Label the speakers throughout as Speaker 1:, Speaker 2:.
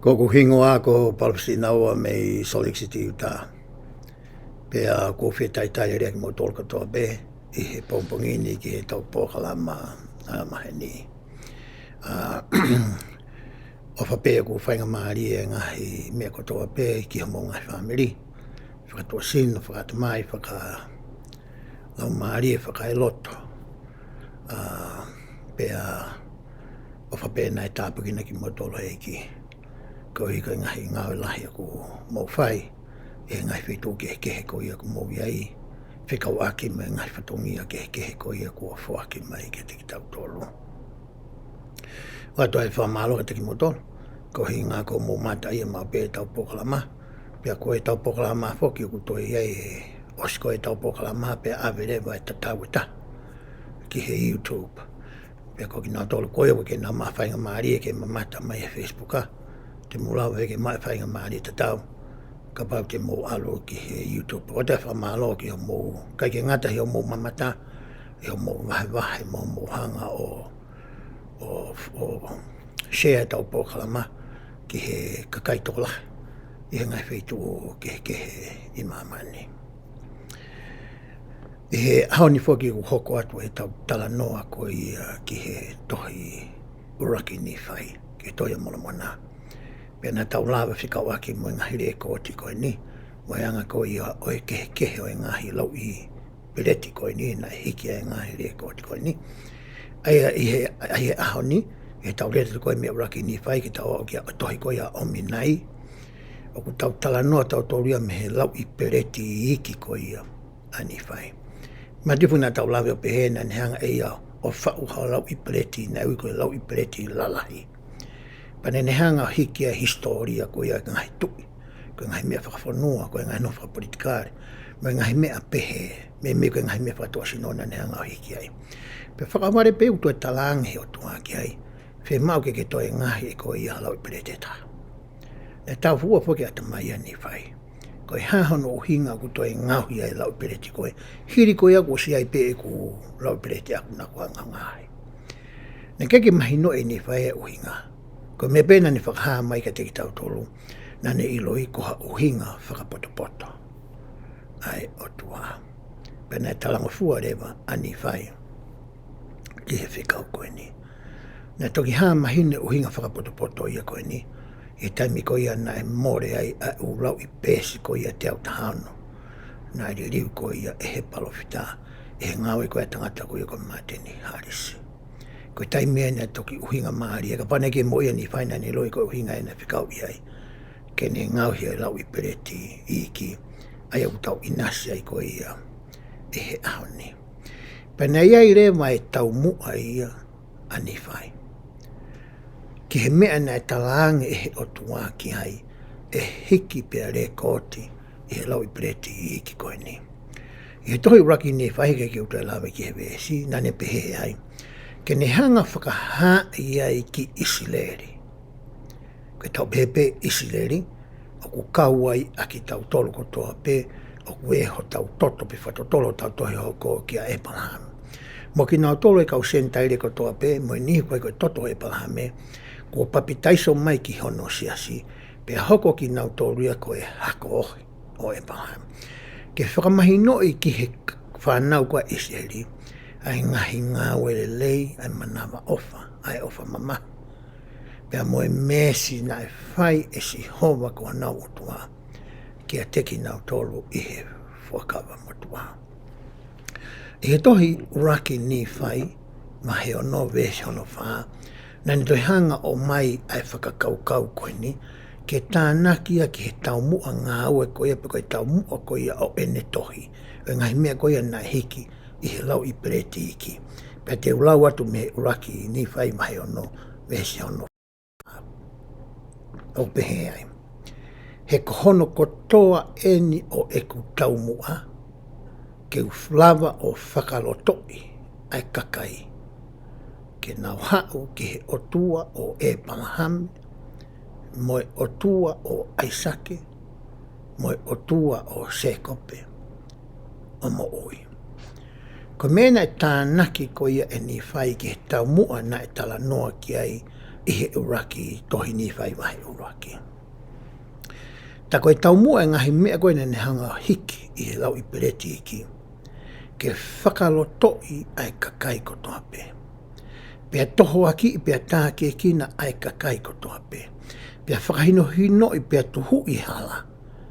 Speaker 1: Koko hingoa ko palpsinaua me solixity ta. Pea ko fitai tai rek mo tolka to be I he pompongini ki he tau pokalama maheni. O fa pe ko fainga mari e ngahi me ko toa pe ki mo ngai family. Fa to sin fa to mai fa ka lau mari fa ka loto. Pea o fa pe nai tapu ki na ki mo tolo e ki. Ko I ka ngahi ngau lahi ko mo fai. E ngai fitu ke ko ia ko mo iai. Whika waki me ngai whatongia ke ko ia ko whaki mai ke te ki tau tolu. Wato ai whamalo te ki mo tolu. Ko hi ngā ko mō mata ia mau pē tau pokalama. Pea ko e tau pokalama whoki o kuto iai osko e tau pokalama pea awere vai tatau ta. Ki he YouTube. Pea ko ki nā tolu koe o ke nā maa whainga maari e ke mamata mai e Facebooka. Te mūlau e ke mai whainga maari tatau. Ka pau te mō alo ki he YouTube. O te whamalo ki o mō, kai ke ngata hi o mō mamata, hi o mō wahe mō hanga o share tau pōkalama ki he kakaitola. I he ngai whaitu o ke he I mamani. I he haoni whoki ku hoko atu e tau tala noa ko I ki he tohi uraki NIFAI, ke toia mola mona. Pena tau lawa whikawaki mo ngahi re kōti koe ni. Mo anga ko ia o e kehe o e ngahi lau I pereti koe ni, na hiki e ngahi re kōti koe ni. Aia I he aho ni, e tau rete koe mea uraki NIFAI ki tau au kia tohi koe a omi nai. O ku tau tala noa tau tōria me he lau I pereti I iki koe ia a NIFAI. Ma tipuna tau lawa o pehena ni hanga e ia o whau hao lau I pereti, na ui koe lau I pereti lalahi. Pane ne hanga hiki a historia ko ia ngahi tui. Ko ngahi mea whakafonua, ko ngahi no whakapolitikare. Mo ngahi mea pehe, me ko ngahi mea whakatoa sinona ne hanga hiki ai. Pe whakamare pe utu e talangi o tua ki ai. Whe mau ke toi ngahi e ko ia halau I pereteta. Ne tau hua whoki ata mai a NIFAI. Ko e hahono o hinga ku toi ngauhi ai lau pereti koe. Hiri ko ia ko si ai pe e ku lau pereti aku na kua ngahi. Ne keke mahino e NIFAI e o hinga. Ko me pena ni whakaha mai ka te ki tau tolu, na ne ilo I koha uhinga whakapotopoto. Ai Otua. Pena e talango fua rewa a NIFAI. Ki he whikau koe ni. Na toki haa mahine uhinga whakapotopoto ia koe ni. I taimi ko ia na e more ai a ulau I pēsi ko ia te au tahano. Na I riu ko ia e he palofita. E he ngawe koe tangata ko ia koe mateni harisi. Ko tai mea nea toki uhinga maari, e ka pane ke moia NIFAI na ni loi ko uhinga e na whikau I ai. Ke ne ngauhi ai lau I pereti I iki, ai au tau inasi ai ko ia, e he ahoni. Pane ai re mai tau mua ia a NIFAI. Ki he mea na e talangi e he Otua ki ai, e hiki pia re kōti, I he lau I pereti I iki koe ni. I he tohi uraki NIFAI ke ki uta lawe ki he vesi, na ne pehe ai. Ke ne hanga whakaha iai ki Isileri. Ke tau pepe Isileri, o ku kauai a ki tau tolu ko toa pe, o ku eho tau toto pe whatotolo tau tohi hoko ki a Epalham. Mo ki nau tolo e kau sentaire ko toa pe, mo I nihi koe koe toto Epalhame, ko papi taiso mai ki hono siasi, pe hoko ki nau tolu ia koe hako ohi o Epalham. Ke whakamahino I ki he whanau koa Isileri, ai ngahi ngā wele lei, ai manawa ofa, ai ofa mama. Pea moe mesi na e whai e si hova kua nau Otua, kia teki nau tolu I he whakawa motua. I he tohi uraki NIFAI, ma he ono vesi ono wha, na ni toi hanga o mai ai whakakaukau koe ni, ke tānakia ki he tau mua ngā ue koe, pe koe tau mua koe o ene tohi, o ngahi mea koe na hiki, I he lau I pereti iki. Pea te ulau atu me uraki NIFAI mahe ono, vesi ono. O pehe ai. He kohono kotoa eni o eku taumua, ke uflava o whakalotoi, ai kakai. Ke nau hau ki he Otua o Epalham, moe Otua o Aisake, moe Otua o Sekope, o mo oi. Ko mena e tānaki ko ia e NIFAI ki he tau mua na e tala noa ki ai i he uraki tohi NIFAI wahe uraki. Ta koe tau mua ngahi mea koe ne hanga hiki i he lau i pereti iki. Ke whakalotoi ai kakai ko toha pe. Pea toho aki i pea tā ke kina ai kakai ko toha pe. Pea whakahino hino i pea tuhu i hala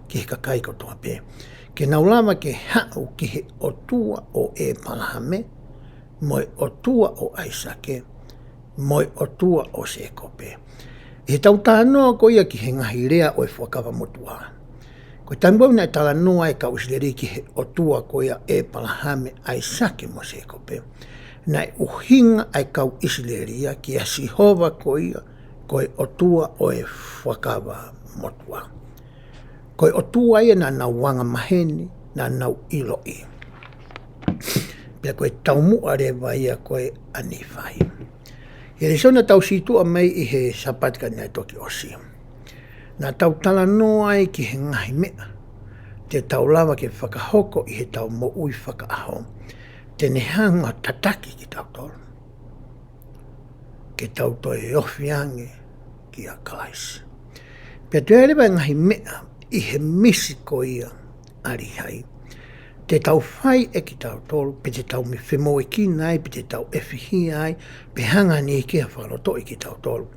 Speaker 1: ki he kakai ko toha pe. Ke naulama ke hau ki he otua o e palahame, moi otua o aisake, moi otua o se kope. I he tau tānoa ko ia ki he ngahi rea o e whakawa motua. Ko tambo na tala noa e ka usleri ki he otua ko ia e palahame aisake mo se kope. Nai uhinga ai kau isleria ki a sihova ko ia ko e otua o e whakawa motua. Ko e otua ia na nau wanga maheni na nau iloi. Pia ko e taumua rewa ia ko e NIFAI. Ia risona tau situa mai i he sapatika nei toki osi. Na tau tala noa ai ki he ngahi mea. Te tau lawa ke whakahoko i he tau mo ui whakaaho. Te nehanga tataki ki tau tolu. Ke tau toi ofiange ki a kalaisi. Pia te rewa ngahi mea i he misi ko ia arihai. Te tau whai e ki tau tolu, pe te tau mi whemo e ki nai, pe te tau e whihi ai, pe hanga ni ki a whakaloto i ki tau tolu.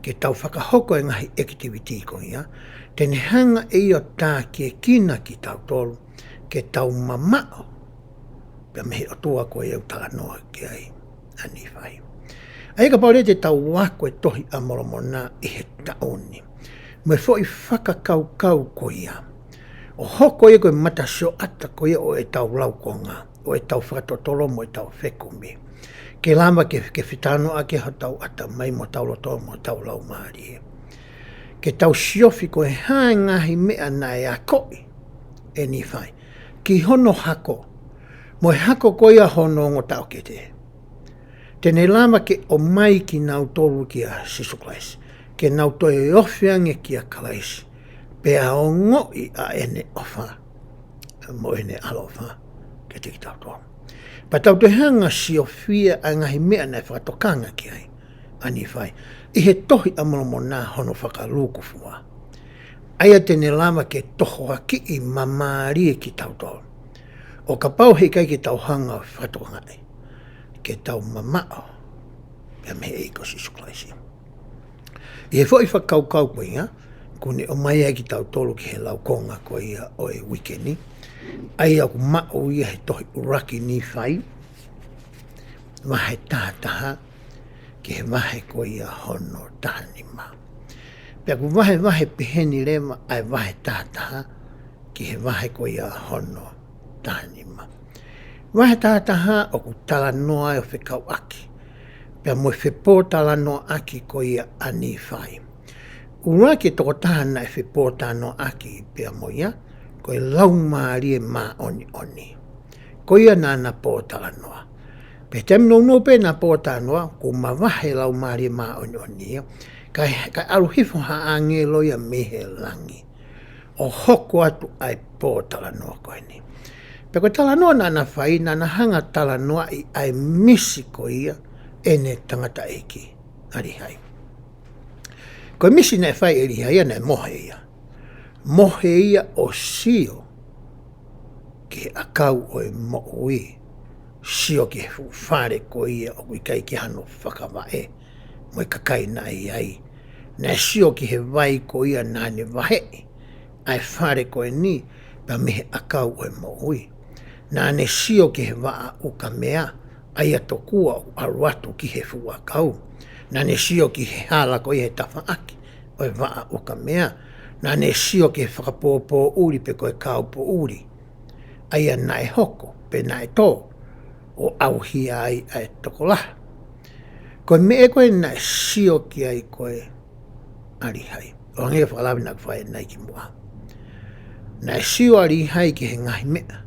Speaker 1: Ke tau whakahoko e ngahi activity ko ia, te ne hanga e o tā ki e kina ki tau tolu, ke tau mamao, pe mehe otua ko e au tala noa ki ai NIFAI. Ai ka paure te tau wako e tohi a moromona i he taoni. Me fo i whakakau ko ia. O hoko e koe mata sio ata ko ia o e tau laukonga, o e tau whakatotolo mo e tau whekumi. Ke lama ke whitano a ke hatau ata mai mo tau loto mo tau lau maari. Ke tau siofi ko e hae ngahi mea na e a koi e NIFAI. Ki hono hako, mo e hako ko ia hono ngo tau ke te. Tene lama ke o mai ki nau tolu ki a sisuklaisi. Ke nau toi e ofiange ki a kalaisi. Pea o ngoi a ene ofa, mo ene alofa, ke te ki tau toa. Pa tau te hanga si o fia a ngahi mea nei whakatokanga ki ai, NIFAI. I he tohi a mono nā hono whakaluku fua. Aia tene lama ke toho aki i mamari e ki tau toa. O ka pau hei kai ki tau hanga whakatokanga ai, ke tau mamao, pia mehe eiko si suklaisi. I he fwoi whakaukau koe ia, kune o mai ki tau tolu ki he laukonga ko ia o e wikeni. Ai au mao ia he tohi uraki NIFAI. Wahe tahataha ki he wahe ko ia hono tahanima. Pea ku wahe piheni lema ai wahe tahataha ki he wahe ko ia hono tahanima. Wahe tahataha o ku tala noa o whekau aki. Pea mo whepo tala noa aki ko ia NIFAI. Ura ke toko tahana e whipota no aki pia moia, ko e lau maari e maa oni oni. Ko ia nana pōtala noa. Pe tem no pe na pōtala noa, ko mawahe lau maari e maa oni oni. Kai aruhifo ha ange loia mehe langi. O hoko atu ai pōtala noa koe ni. Pe ko tala noa nana whai, nana hanga tala noa i ai misi ko ia, ene tangata eki, arihai. Ko misi nei whai e riha ia nei mohe ia. Mohe ia o sio ke akau o e mo'ui. Sio ke whare ko ia o kui kai ki hano whakawa e. Mo i kakai nai ai. Nei sio ki he vai ko ia nane wahe. Ai whare ko e ni pa mehe akau o e mo'ui. Nane sio ki he waa uka mea. Ai atokua o aruatu ki he fua kau. Nane sio ki he hala ko i he tawhaaki, o e waa o ka mea. Nane sio ki he whakapōpō uri pe ko e kaupo uri. Aia nai hoko, pe nai tō, o auhia ai ai tokola. Ko me e koe nai sio ki ai koe arihai. O nge whakalawi nak whae nai ki mua. Nai sio arihai ki he ngahi mea.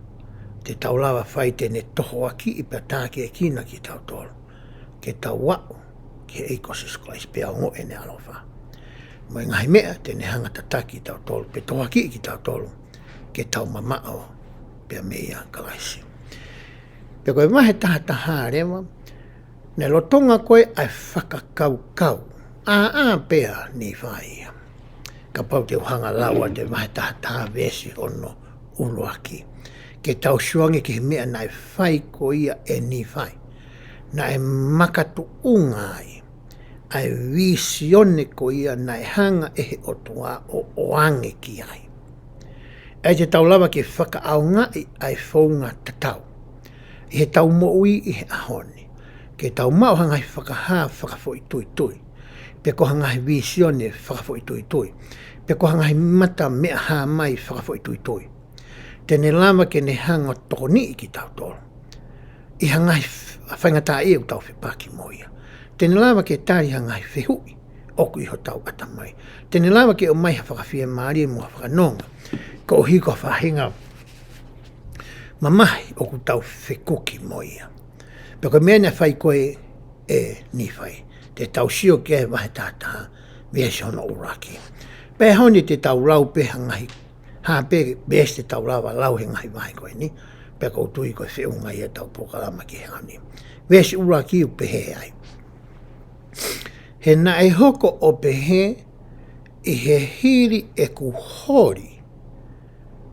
Speaker 1: Te taulawa whai tene toho aki i pa tāke e kina ki tau tolu. Ke tau wau. Ke eikosis ko is pea ngo ene alofa. Mo ngahi mea tene hanga tataki tau tolu, pe toa ki tau tolu, ke tau mamao, pea mea kalaisi. Pe koe mahe taha rewa, ne lotonga koe ai whakakau, pea NIFAI. Ka pau te uhanga laua te mahe taha vesi ono uluaki. Ke tau suangi ki mea nai whai ko ia NIFAI. Na e makatu ungai. Ai visione ko ia nai hanga ehe Otua o oange ki ai. E te tau lava ki whaka au ngai ai whaunga tatau. I he tau moui i he ahoni. Ke tau mauhanga i whakaha whakafo i tui tui. Pe ko hanga i visione whakafo i tui tui. Pe ko hanga i mata mea ha mai whakafo i tui tui. Tene lava ke ne hanga toko ni i ki tau tolo. I hanga i whaingata e u tau whipaki moia. Tene lava ke tari hanga i whihui. Oku i ho tau atamai. Tene lava ke o mai ha whakawhia maari e mua whakanonga. Ko hiko whahinga mamahi o ku tau whikuki moia. Peko mea whai koe NIFAI. Te tau sio ke wahe tātaha mea si hono uraki. Pe honi te tau lau pe hangahi. Ha pe bees te tau lawa lau he ngahi wahe koe ni. Pe kou tui koe whiunga ia tau pokalama ki hangani. Mea si uraki u pehe ai. He na e hoko o pehe i he hiri e ku hori.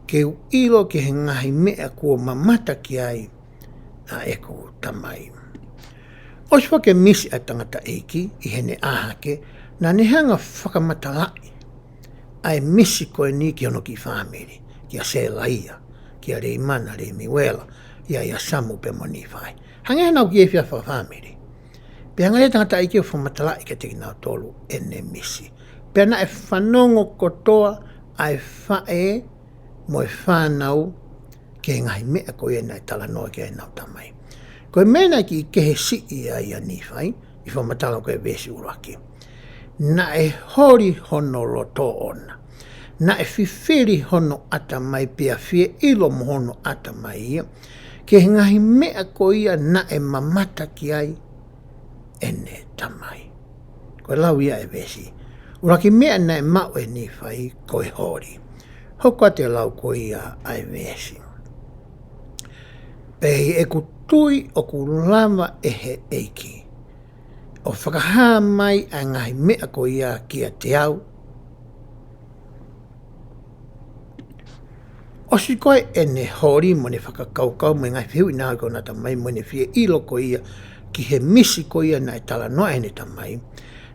Speaker 1: Ke u ilo ke he ngahi mea kua mamata ki ai a e ku tamai. Osi whake misi a tangata eiki i he ne ahake na ne hanga whakamatalai. Ai misi koe ni ki ono ki whamiri, ki a se laia, ki a rei mana, rei miwela, ia samu pe mo NIFAI. Hange nau ki e whia whamiri. Pe hanga e tangata eiki o whamatalai ke teki nau tolu ene misi. Pe na e whanongo kotoa ai whae mo e whanau ke ngahi mea koe nai tala noa ke nau tamai. Koe mena ki kehe si ia NIFAI, i whamatala koe vesi uraki. Na e hori hono loto ona. Na e whiwhiri hono atamai pia fie ilo mo hono atamai ia. Ke ngahi mea ko ia na e mamata ki ai ene tamai. Koe lau ia e vesi. Uraki mea na e mau e NIFAI koe hori. Hoko te lau ko ia ai vesi. Pehi e ku tui o ku lava e he eiki. O whakaha mai a ngahi mea ko ia kia te au. O si koe e ne hori mo ne whakakaukau mo ngai whiu ina ko nata mai mo ne whie ilo ko ia ki he misi ko ia na e tala noa e ne tamai.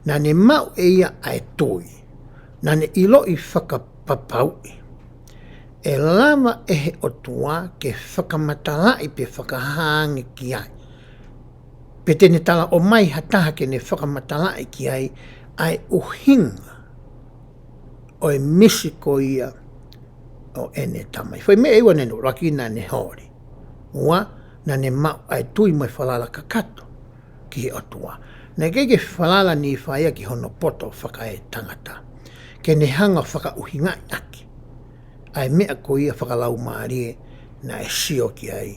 Speaker 1: Na ne mau e ia ai tui. Na ne ilo i whakapapaui. E lama e he Otua ke whakamatalai pe whakahangi ki ai. Pe tene tala o mai hataha ke ne whakamatalai ki ai ai uhinga o e misi ko ia o ene tamai. Whai mea iwa nenu raki na ne hori. Ua na ne mau ai tui mo e whalala kakato ki he Otua. Na keke whalala NIFAI ki hono poto whakae tangata. Ke ne hanga whakauhinga aki. Ai mea ko ia whakalau maarie na e sio ki ai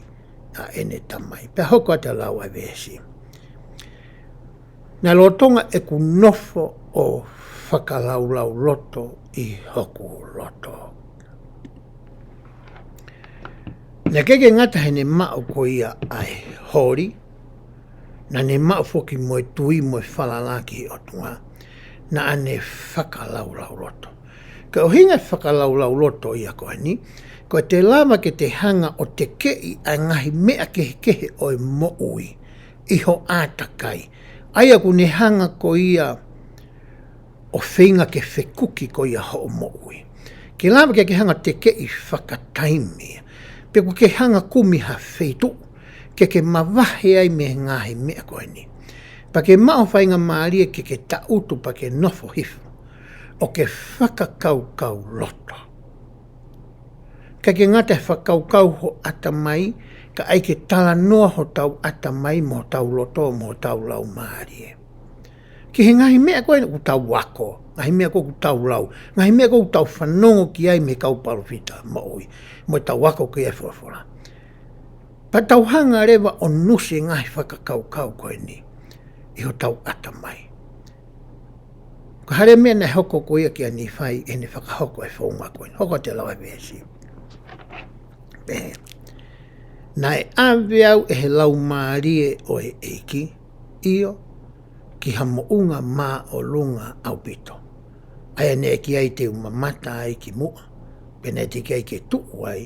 Speaker 1: a ene tamai. Pe hoko te lau ai vesi. Na lotonga e ku nofo o whakalaulau loto i hoku loto. Na keke ngata he ne mao ko ia ai hori. Na ne mao foki mo e tui mo e whalalaki Otua. Na ane whakalaulau loto. Ka o hinga whakalaulau loto ia koe ni. Ko te lama ke te hanga o te kei a ngahi mea kehe o e moui. Iho ātakai. Aia ku ne hanga ko ia o whinga ke whikuki ko ia ho o moui. Ke lama ke hanga te kei whakataimia. Pe ku ke hanga kumi ha wheitu. Ke mawahe ai me ngahi mea koe ni. Pa ke mao whainga maarie ke tautu pa ke nofo hifu. O ke whakakaukau loto. Ka ke ngata whakaukau ho atamai, ka ai ke tala noa ho tau atamai mo tau loto mo tau lau maarie. Ki he ngahi mea koe ku tau wako, ngahi mea koe ku tau lau, ngahi mea koe ku tau whanongo ki ai me kau palofita maui, mo tau wako ki ai whorafora. Pa tau hanga rewa o nusi ngahi whakakaukau koe ni, i ho tau atamai. Ko hare mea na hoko ko ia ki a NIFAI e ne whakahoko e whaunga koe. Hoko te lau e vesi. Na e awe au e he lau maarie o e eiki. Io. ki hamo unga mā o lunga au pito. Aia ne ki ai te umamata ai ki mua, pene te ki ai ke tuu ai,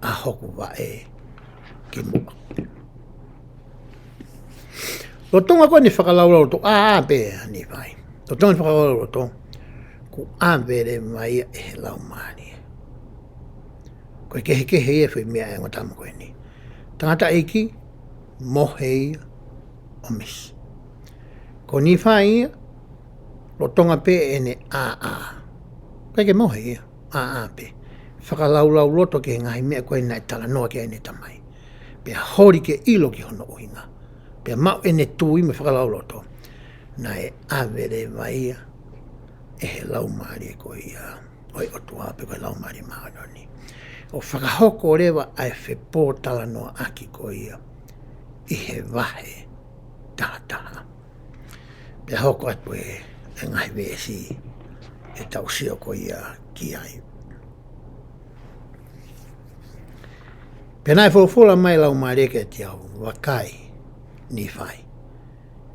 Speaker 1: a hoku wa e ki mua. Lo tonga koe ni whakalaulau to a pe ni vai. Lo tonga ni whakalaulau to ku a vere mai e he lau maani. Koe kehe e whi mea e ngatama koe ni. Tangata iki, mohe o mis. Ko ni whai lo tonga pe e ne a. Koe ke mohe ia, a pe. Whakalaulau loto ke ngahi mea koe nai tala noa ke ene tamai. Pea hori ke ilo ki hono uhinga. Pea mau ene tui me whakalau loto. Nai avere vaia e he lau maari e koe ia. Oi Otua pe koe lau maari maanoni. O whakahoko rewa ai whepō tala noa aki koe ia. I he wahe taha. Pea hoko atu e ngahi vesi e tau sio koe ia ki ai. Pea nai whawhola mai lau maari e ke te au wakai NIFAI.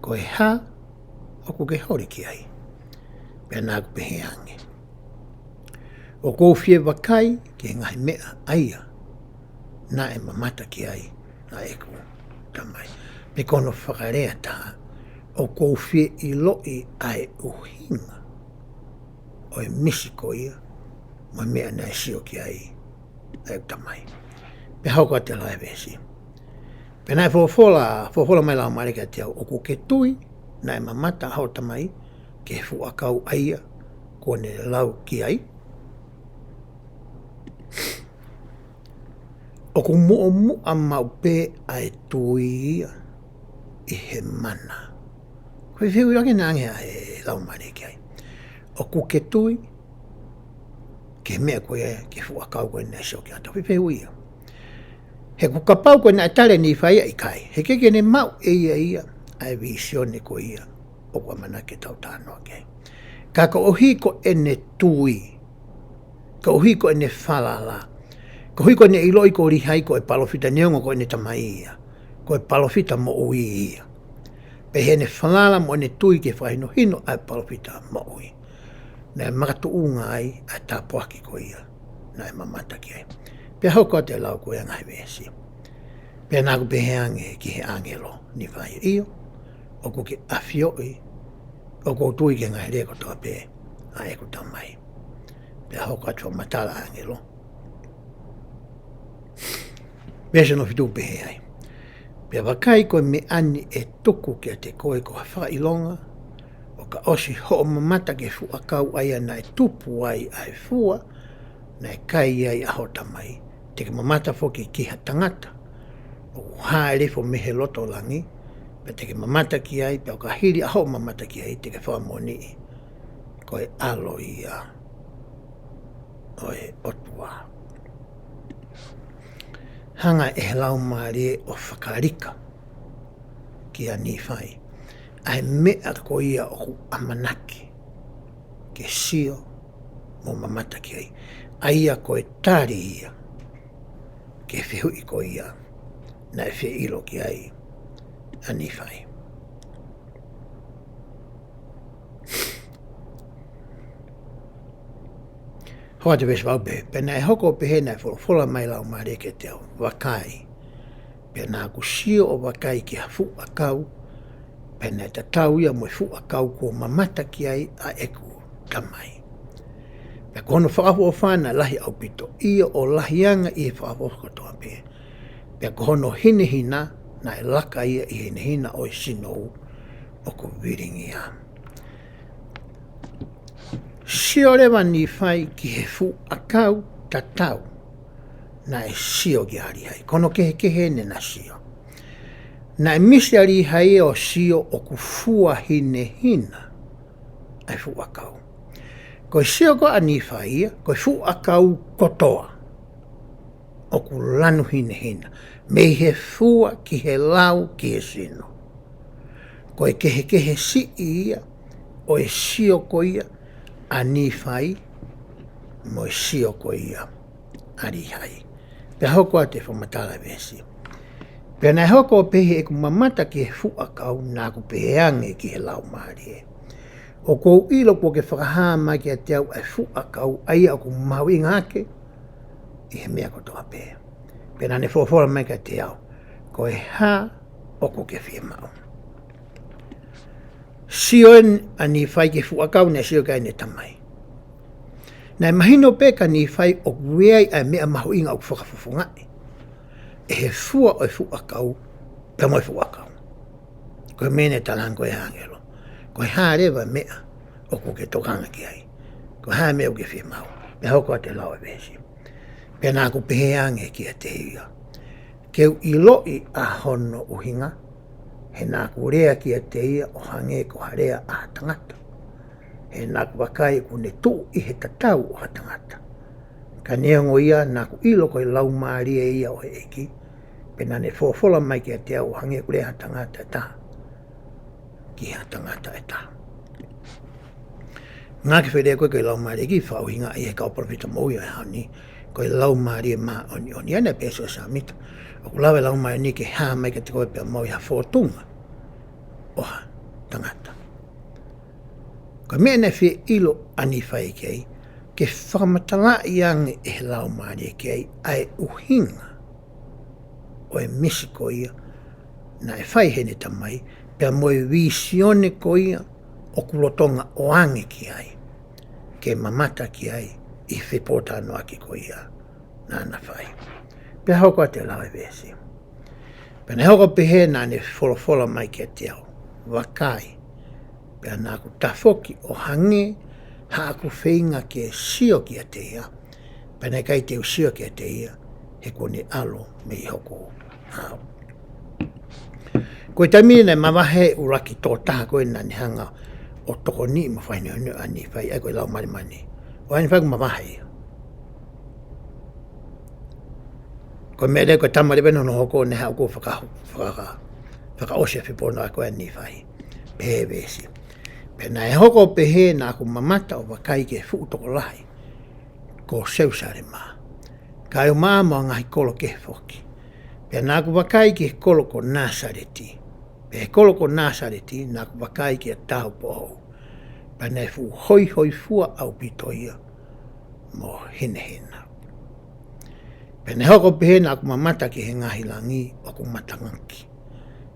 Speaker 1: Koe ha o ku ke hori ki ai. Pea nā ku pehe ange. O kou fie wakai ke ngahi mea aia. Nā e mamata ki ai. Nā e ku tamai. Me kono whakarea taha. O kou fie i loi ai uhinga. O e misi ko ia. Mo mea nā e sio ki ai. Ai ku tamai. Pea hauka te lai vesi. Pea nai whawhola mai lau marika te au. O ku ke tui. Nā e mamata hau tamai. Ke fuakau aia. Kone lau ki ai. O ku mua mau pe ai tui ia i he mana. Koe whiu rake nāngea e lau mariki ai. O ku ke tui, ke mea koe ke fuakau koe nai sio ki ata. Whiu ia. He ku kapau koe nai tale ni whaia i kai. He keke ne mau e ia ai visione ko ia. O kua mana ke tau tānoa kei. Ka hiko ene tui. Ka hiko ene whalala. Ka hiko ene iloi ko rihai ko e palofita neongo ko ene tamai ia. Ko e palofita mo ui ia. Pe hene whalala mo ene tui ke whahino hino ai palofita mo ui. Nā makatu unga ai a tāpuaki ko ia. Nā mamata ki ai. Pe hauko te lau ko e ngai vesi. Pe nā ku pehe ange ki he angelo ni whai iyo. O ku ke awhioi. O ko tui ke ngai reko toa pe. A e ku tamai. Pe hauko atua matala angelo. Mese no fitu pehe ai. Pe wakai koe me ani e tuku ke te koe ko whailonga. O ka osi ho mamata ke fuakau aia nai tupu ai ai fua. Nai kai ai aho tamai. Te ke mamata foki ki ha tangata. O hae lefo mehe loto langi. Pe te ke mamata ki ai. Pe o ka hiri aho mamata ki ai te ke whamoni. Koe alo ia. Oe Otua. Hanga e lau maari o whakarika ki a NIFAI. Ai mea ko ia o ku amanaki ke sio mo mamata ki ai. Aia ko e tari ia ke whihui ko ia na e whi ilo ki ai a NIFAI. Hoa te wes waupe, pena e hoko pehe nai whola mai lau maare ke te au wakai. Pena ku sio o wakai ki hafu akau, pena e tatau ia mo fu akau ko mamata ki ai a eku tamai. Pena kono whakafu o whana lahi au pito, ia o lahianga i e whakafu o katoa pe. Pena kono hinehina na e laka ia i hinehina o i sinou o ko viringi ia. Sio rewa NIFAI ki he fu akau tatau na e sio ki ari hai. Kono kehe ne na sio. Na e misi ari hai o sio o ku fua hine hina ai fu akau. Ko sio ko a NIFAI ko fu akau kotoa o ku lanu hine hina. Me he fua ki he lau ki he sino. Ko e kehe si ia o e sio ko ia a NIFAI mo sio ko ia ari hai. Pe hoko te whamatala vesi. Pea nai hoko pehe e ku mamata ki he fuakau nā ku peheange ki he lau maari e. O kou ilo kua ke whakahaa mai ki a te au ai fuakau ai au ku mau inga ake i he mea kotoa pehe. Pea nane whawhora mai ki a te au. Ko e ha o ko ke whia mau. Sion a NIFAI ke fuakau ne sio kai ne tamai. Nai mahino pe ka NIFAI o weai ai mea mahu inga o whakafufungai. E he fua o fuakau pe moi fuakau. Ko mene talang ko e hangelo. Ko ha rewa mea o ko ke tokanga ki ai. Ko ha mea o ke whia mau. Pe hoko a te lau e vesi. Pe nā ku peheange ki a te hia. Keu i loi a hono uhinga. He nā ku rea ki a te hia o hange ko harea a tangata. He nā ku wakai ku ne tu i he tatau o ha tangata. Ka neongo ia nā ku ilo ko i lau maari e ia o he eki. Pe nā ne whawhola mai ki a te au hange ku rea ha tangata e tā. Ki ha tangata e tā. Ngā ki whedea koe i lau maari e ki whauhinga i he kaupropita moui o e hauni. Ko i lau maari e maa oni oni. Ana peso sa mita. O ku lawe lau maari ni ke haa mai ka te koe pia moui ha whotunga. O ha tangata. Ko mea ne whi ilo a NIFAI kei. Ke whamatala i ange e he lau maari e kei. Ai uhinga. O e misiko ia. Na e whai hene tamai. Pia moe visione ko ia. O kulotonga o ange ki ai. Ke mamata ki ai. I whipota no aki ko ia. Nā whai. Pea hoko a te lau e vesi. Pea ne hoko pehe nā ne wholofola mai ki a te au. Wakai. Pea nā ku tafoki o hange. Ha aku whainga ki e sio ki a te ia. Pea ne kai te usio ki a te ia. He kone alo me i hoko hao. Koe tamini nei mawahe uraki tō taha koe nā ni hanga o toko ni ma whaine honu a NIFAI. Ai koe lau mani mani. O ani whaku mawahe. Koe mea rei koe tamare no hoko ne hao koe whakaose whipona a koe a NIFAI. Pehe vesi. Pena e hoko pehe nā ku mamata o wakai ke fu toko lahi. Ko seusare maa. Ka eo maa mo ngahi kolo ke foki. Pena nā ku wakai ke kolo ko Nasareti. Pe kolo ko Nasareti nā ku wakai ke tau po hou. Pena e fu hoi hoi fua au pitoia. Mo hine hina. Pena hoko pehe nā ku mamata ki he ngahi langi o ku matangaki.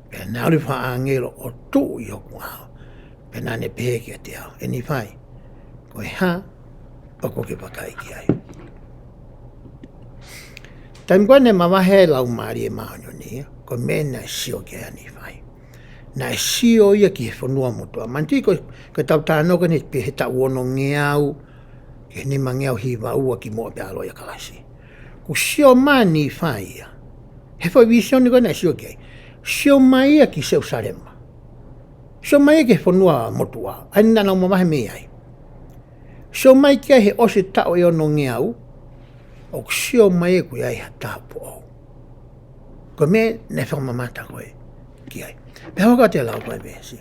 Speaker 1: Pena alifa angelo o tu i hoku hao. Pena ne pehe ki a te ao. E NIFAI. Ko e ha o ko ke wakai ki ai. Taim koe ne mawahe lau maari e maonyo ni. Ko me na sio ki a NIFAI. Na sio ia ki he whanua motua. Manti ko tau tānoka ni pehe ta uono ngeau. Ke ni mangeau hiwa ua ki mua pe aloia kalasi. Ko sio maa NIFAI ia. He whai visioni koe na sio ki ai. Sio maa ia ki seu sarema. Sio maa ia ki he whanua motua. Ai nana o mawahe me ai. Sio maa kia he ose tao e ono ngeau. O sio maa ia kui ai ha tapo au. Ko me ne whakamamata koe ki ai. Pea hoka te lau koe vesi.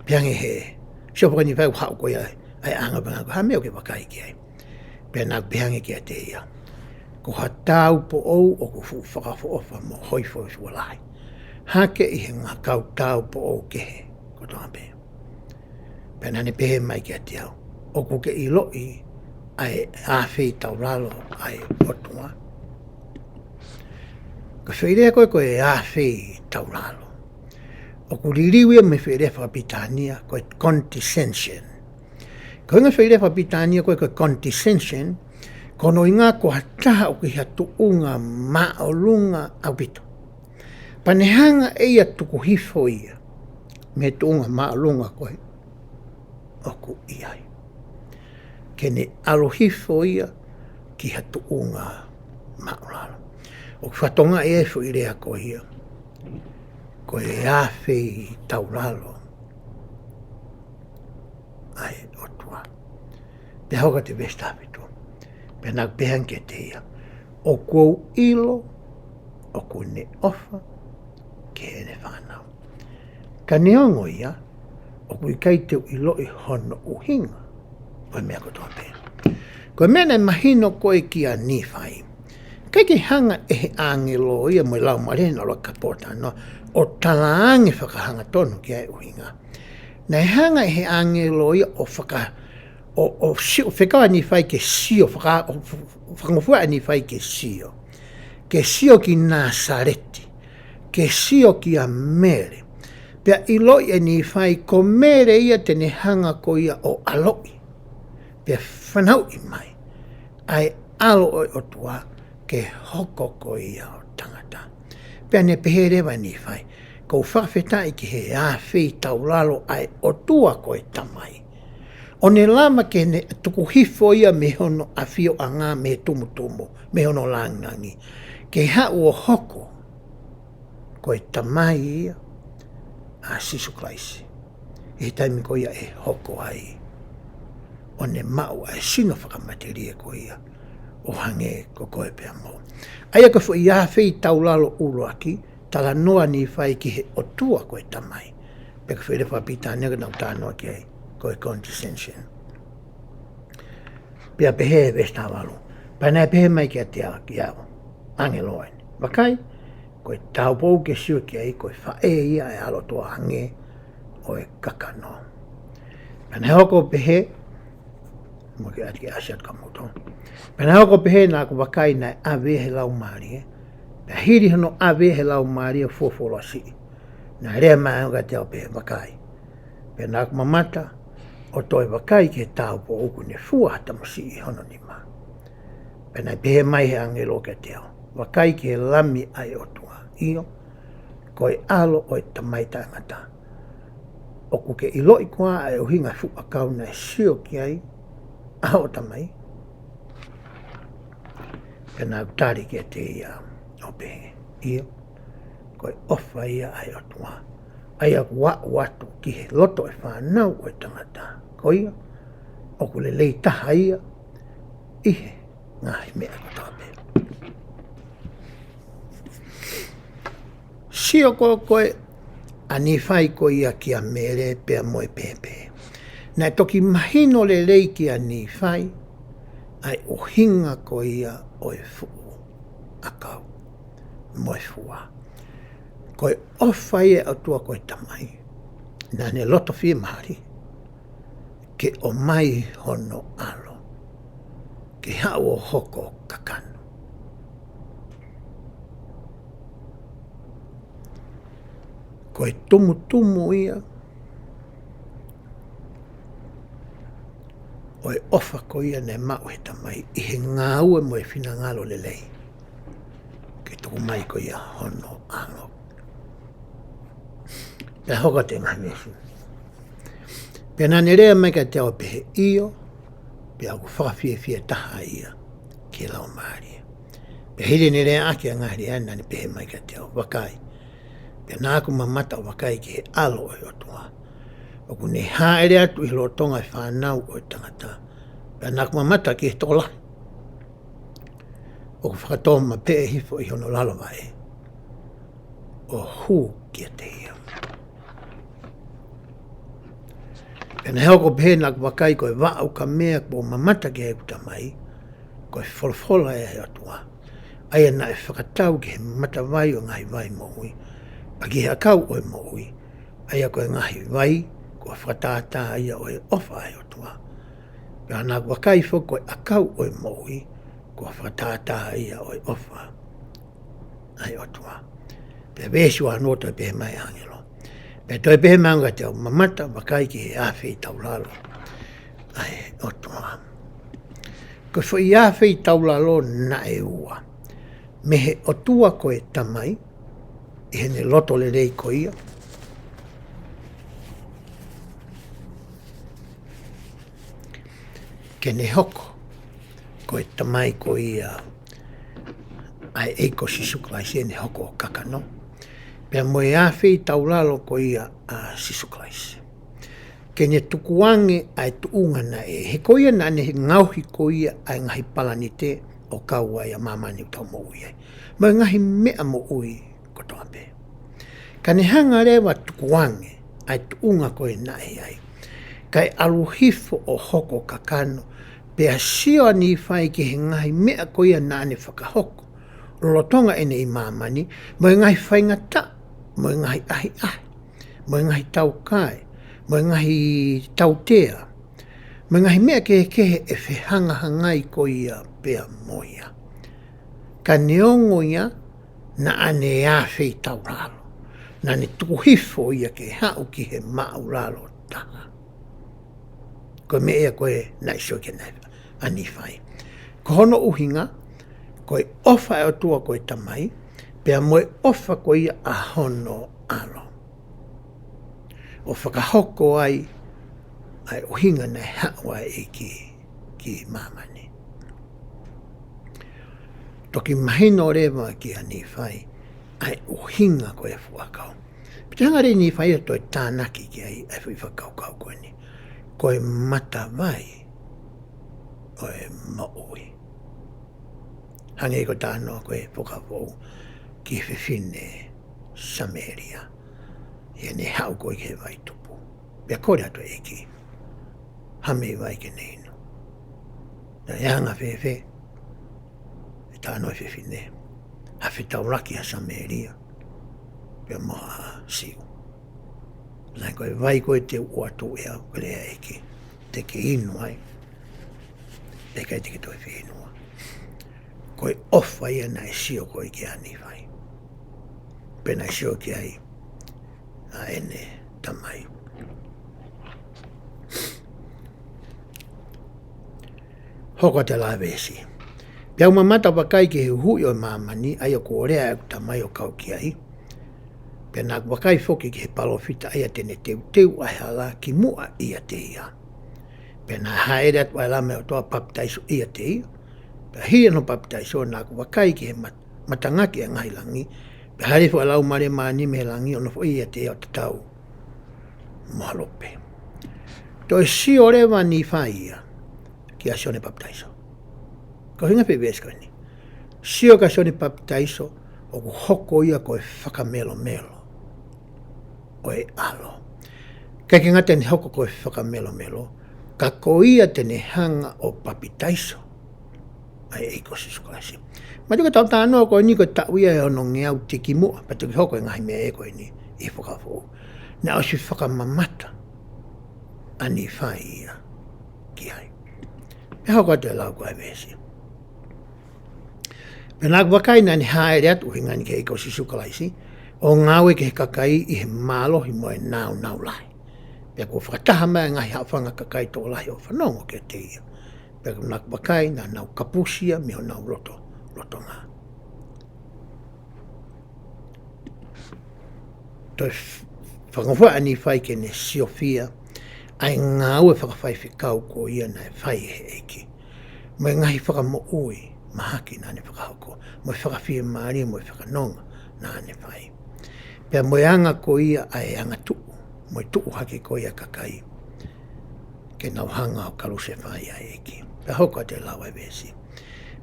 Speaker 1: Peange he. Sio paka NIFAI ku hao koe ai. Ai anga panga ko ha meo ke wakai ki ai. Pea nā peange ki a te ia. Ko ha tau po au o ku fu whakafo ofa mo hoi fo lai. Hake i he ngā kau tau po au ke he. Ko toa pe. Pea nane pehe mai ki a te au. O ku ke i loi ai awhi tau lalo ai Otua. Ko whirea koe koe awhi tau lalo. O ku ririwia me whirea whakapitania koe condescension. Ko inga whirea whakapitania koe koe condescension, kono inga ko hataha o ki hatu unga maolunga au pito. Panehanga eia tuku hifo ia, me tu unga maolunga koe o ku iai. Kene alohifo ia ki hatu unga maolalo. O ki whatonga e fo i rea koe ia. Koe e awhi taulalo. Ai Otua. Pe hauka te vestawhito. Pe nāk pehanke te ia. O kou ilo, o kou ne ofa, ke he ne whanau. Ka neongo ia, o kui kai teu ilo i hono uhinga. Koe mea kotoa pēna. Koe mea nei mahino koe ki a NIFAI. Kai ke hanga e he angelo ia mo lau marena lo kapota no o talaange whakahanga tono ki ai uhinga. Nei hanga e he angelo ia o whekawa NIFAI ke sio, whakangofua NIFAI ke sio. Ke sio ki Nasareti, ke sio ki a mere. Pea iloi e NIFAI ko mere ia tene hanga ko ia o aloi. Pea whanau i mai, ai alo o Otua ke hoko ko ia o tangata. Pea ne peherewa NIFAI, ko whawhetai ki he awhi taulalo ai Otua ko e tamai. O ne lama ke ne tuku hifo ia me hono a whio a ngā me tumutumu, me hono langangi. Ke hau o hoko, ko e tamai ia a Sisu Klaisi. E taimi ko ia e hoko ai. O ne mau ai sino whakamateria ko ia. O hange ko koe pia mo. Aia ka fo ia whei taulalo uruaki, tala noa NIFAI ki he Otua ko e tamai. Peka whele whapita nega nau tānoa ki ai. Ko e condescension. Pia pehe e vesta walu. Pana pehe mai ki a te awa ki au. Angeloen. Wakai, ko e taupou ke siu ki ai, ko e whae ia e alo toa hange o e kakano. Pana hoko pehe, mo ki ati ki asiat ka moto. Pana hoko pehe nā ko wakai nai awe he lau maari e. Pia hiri hano awe he lau maari e fofolo si. Nā rea mai anga te au pehe wakai. Pia nā ko mamata, o toi wakai ke tau po uku ne fua hata masi i hono ni ma. Pena pehe mai he angelo ke te au. Wakai ke lami ai Otua. Io, ko e alo o e tamai tangata. Oku ke iloi kua ai uhinga fu akau na sio ki ai, ao tamai. Pena utari ke te ia o pehe. Io, ko e ofa ia ai Otua. Ai aku watu ki he loto e whanau o e tangata. Ko ia, oku le lei taha ia, ihe ngahi mea ko tape. Sio koe a NIFAI ko ia ki a mere pea moe pepe. Nai toki mahino le lei ki a NIFAI, ai o hinga ko ia o e fuu akau, moe fua. Ko e ofa ia Otua ko e tamai, na ne loto fie mahari, ke o mai hono alo, ke hao o hoko kakano. Ko e tumu ia, o e ofa ko ia ne mau he tamai, i he ngāua mo e whina ngalo le lei, ke tuku mai ko ia hono alo. Pea hoka te ngahi mesu. Pea nane rea mai ka te au pehe io, pea aku whakawhiewhia taha ia ki lau maari. Pea hiri ne rea ake a ngahiri ana nane pehe mai ka te au wakai. Pea nāku mamata wakai ki he alo o e Otua. Oku ne haere atu i lo tonga e whanau o e tangata. Pea nāku mamata ki he tola. Oku whakatoma pehe hifo i hono lalawa e. O hu ki a te ia. Pena heo ko pehe nā wakai ko e wa'au ka mea ko mamata ki hei kuta mai, ko e wholwhola e hei Otua. Aia na e whakatau ki he mamata vai o ngahi vai mohui, pa ki he akau o e mohui, aia ko e ngahi vai, ko e whakatata aia o e ofa hei Otua. Pea nā wakai fo ko e akau o e mohui, ko e whakatata aia o e ofa hei Otua. Pea vēsu anoto e pehe mai angelo. Pea toi pehe maunga te au mamata wakai ki he awhi taulalo. Ai, Otua. Ko fo i awhi taulalo na e ua. Me he Otua ko e tamai, i he ne loto le rei ko ia. Ke ne hoko ko e tamai ko ia. Ai eiko Sisu Klaisi e ne hoko o kakano. Pea moe awhi taulalo ko ia a Sisu Klaisi. Ke ne tukuange ai tuunga na e. He ko ia na ne ngauhi ko ia ai ngahi palani te o kaua ia mamani utau mo ui ai. Mo ngahi mea mo ui ko toa pe. Ka ne hanga rewa tukuange ai tuunga ko e na e ai. Kai aluhifo o hoko kakano. Pea sio a NIFAI ki he ngahi mea ko ia na ne whakahoko. lotonga ene I mamani, mo ngai whaingata, mo ngai ahi ahi, mo ngai tau kai, mo ngai tau tea, mo ngai mea kehe e whehanga hangai ko ia pea moia. Ka neongo ia na ane a whei tau ralo, na ne tuhifo ia ke hau ki he mau ralo taha. Ko me ea koe na iso ke nai NIFAI. Ko hono uhinga, koe ofa e Otua koe tamai, pea moe ofa koe ia a hono alo. O whakahoko ai uhinga nei hawa e ki mamani. Toki mahino rewa ki NIFAI, ai uhinga koe fuakau. Pitanga re NIFAI e toi tānaki ki ai fui whakau koe ni. Koe mata vai, koe maui. Hange ko tāno koe Fakafonu ki whiwhine Sameria. Ia ne hau koe ke vai tupu. Pea kore ato eki. Hame vai ke neino. Na eanga whewhe. E tāno e whiwhine. Hawhi tauraki a Sameria. Pea maha siu. Lai koe vai koe te uatu ea koe lea eki. Te ke inu ai. Eka te ke toi whenua. Koe ofa ia na e sio koe ki NIFAI. Pena e sio ki ai a ene tamai. Hoko te lawesi. Pia umamata wakai ki he hui o mamani ai o kōrea e tamai o kau ki ai. Pia nā wakai foki ki he palofita ai a tene teu ai hala ki mua ia te ia. Pia nā haere atu ai lame o toa papitaiso ia te ia. Pea hia no papitaiso nā wakai ki he matangaki a ngai langi. Pea harifu alau mare maani me langi o nofo ia te o te tau mahalope. Toi si o rewa NIFAI ia ki a sione papitaiso. Ko hinga pebes koe ni. Si o ka sione papitaiso o ku hoko ia koe whakamelo melo. O e alo. Kai ki ngate ni hoko koe whakamelo melo. Ka ko ia tene hanga o papitaiso. Ai eiko sisukalasi. Ma tuka tau tānoa koe ni koe tauia e ono ngeau tiki mua. Pa tuki hoko e ngahi mea e koe ni I Fakafonu. Na o si whakamamata NIFAI ia ki ai. E hoko atu e lau koe vesi. Pe nā wakai nā ni haere atu hinga ni ke eiko sisukalasi. O ngāwe ke he kakai I he Malohi mo e nau lai. Pea kua whakataha mea ngahi hawhanga kakai tō lahi o whanongo ke te ia. Pea kua nā wakai nā nau kapusia me o nau roto ngā. Toi whangawha NIFAI ke ne siofia ai ngā ue whakawhai whikau ko ia nai whai he eki. Mo ngahi whakamo ui mahaki nā ne whakahoko. Mo whakawhia maari mo whakanonga nā ne whai. Pea mo anga ko ia ai anga tuu. Mo tuu haki ko ia kakai. Ke nau hanga o kaluse whai ai eki. Pea hoko te lawa vesi.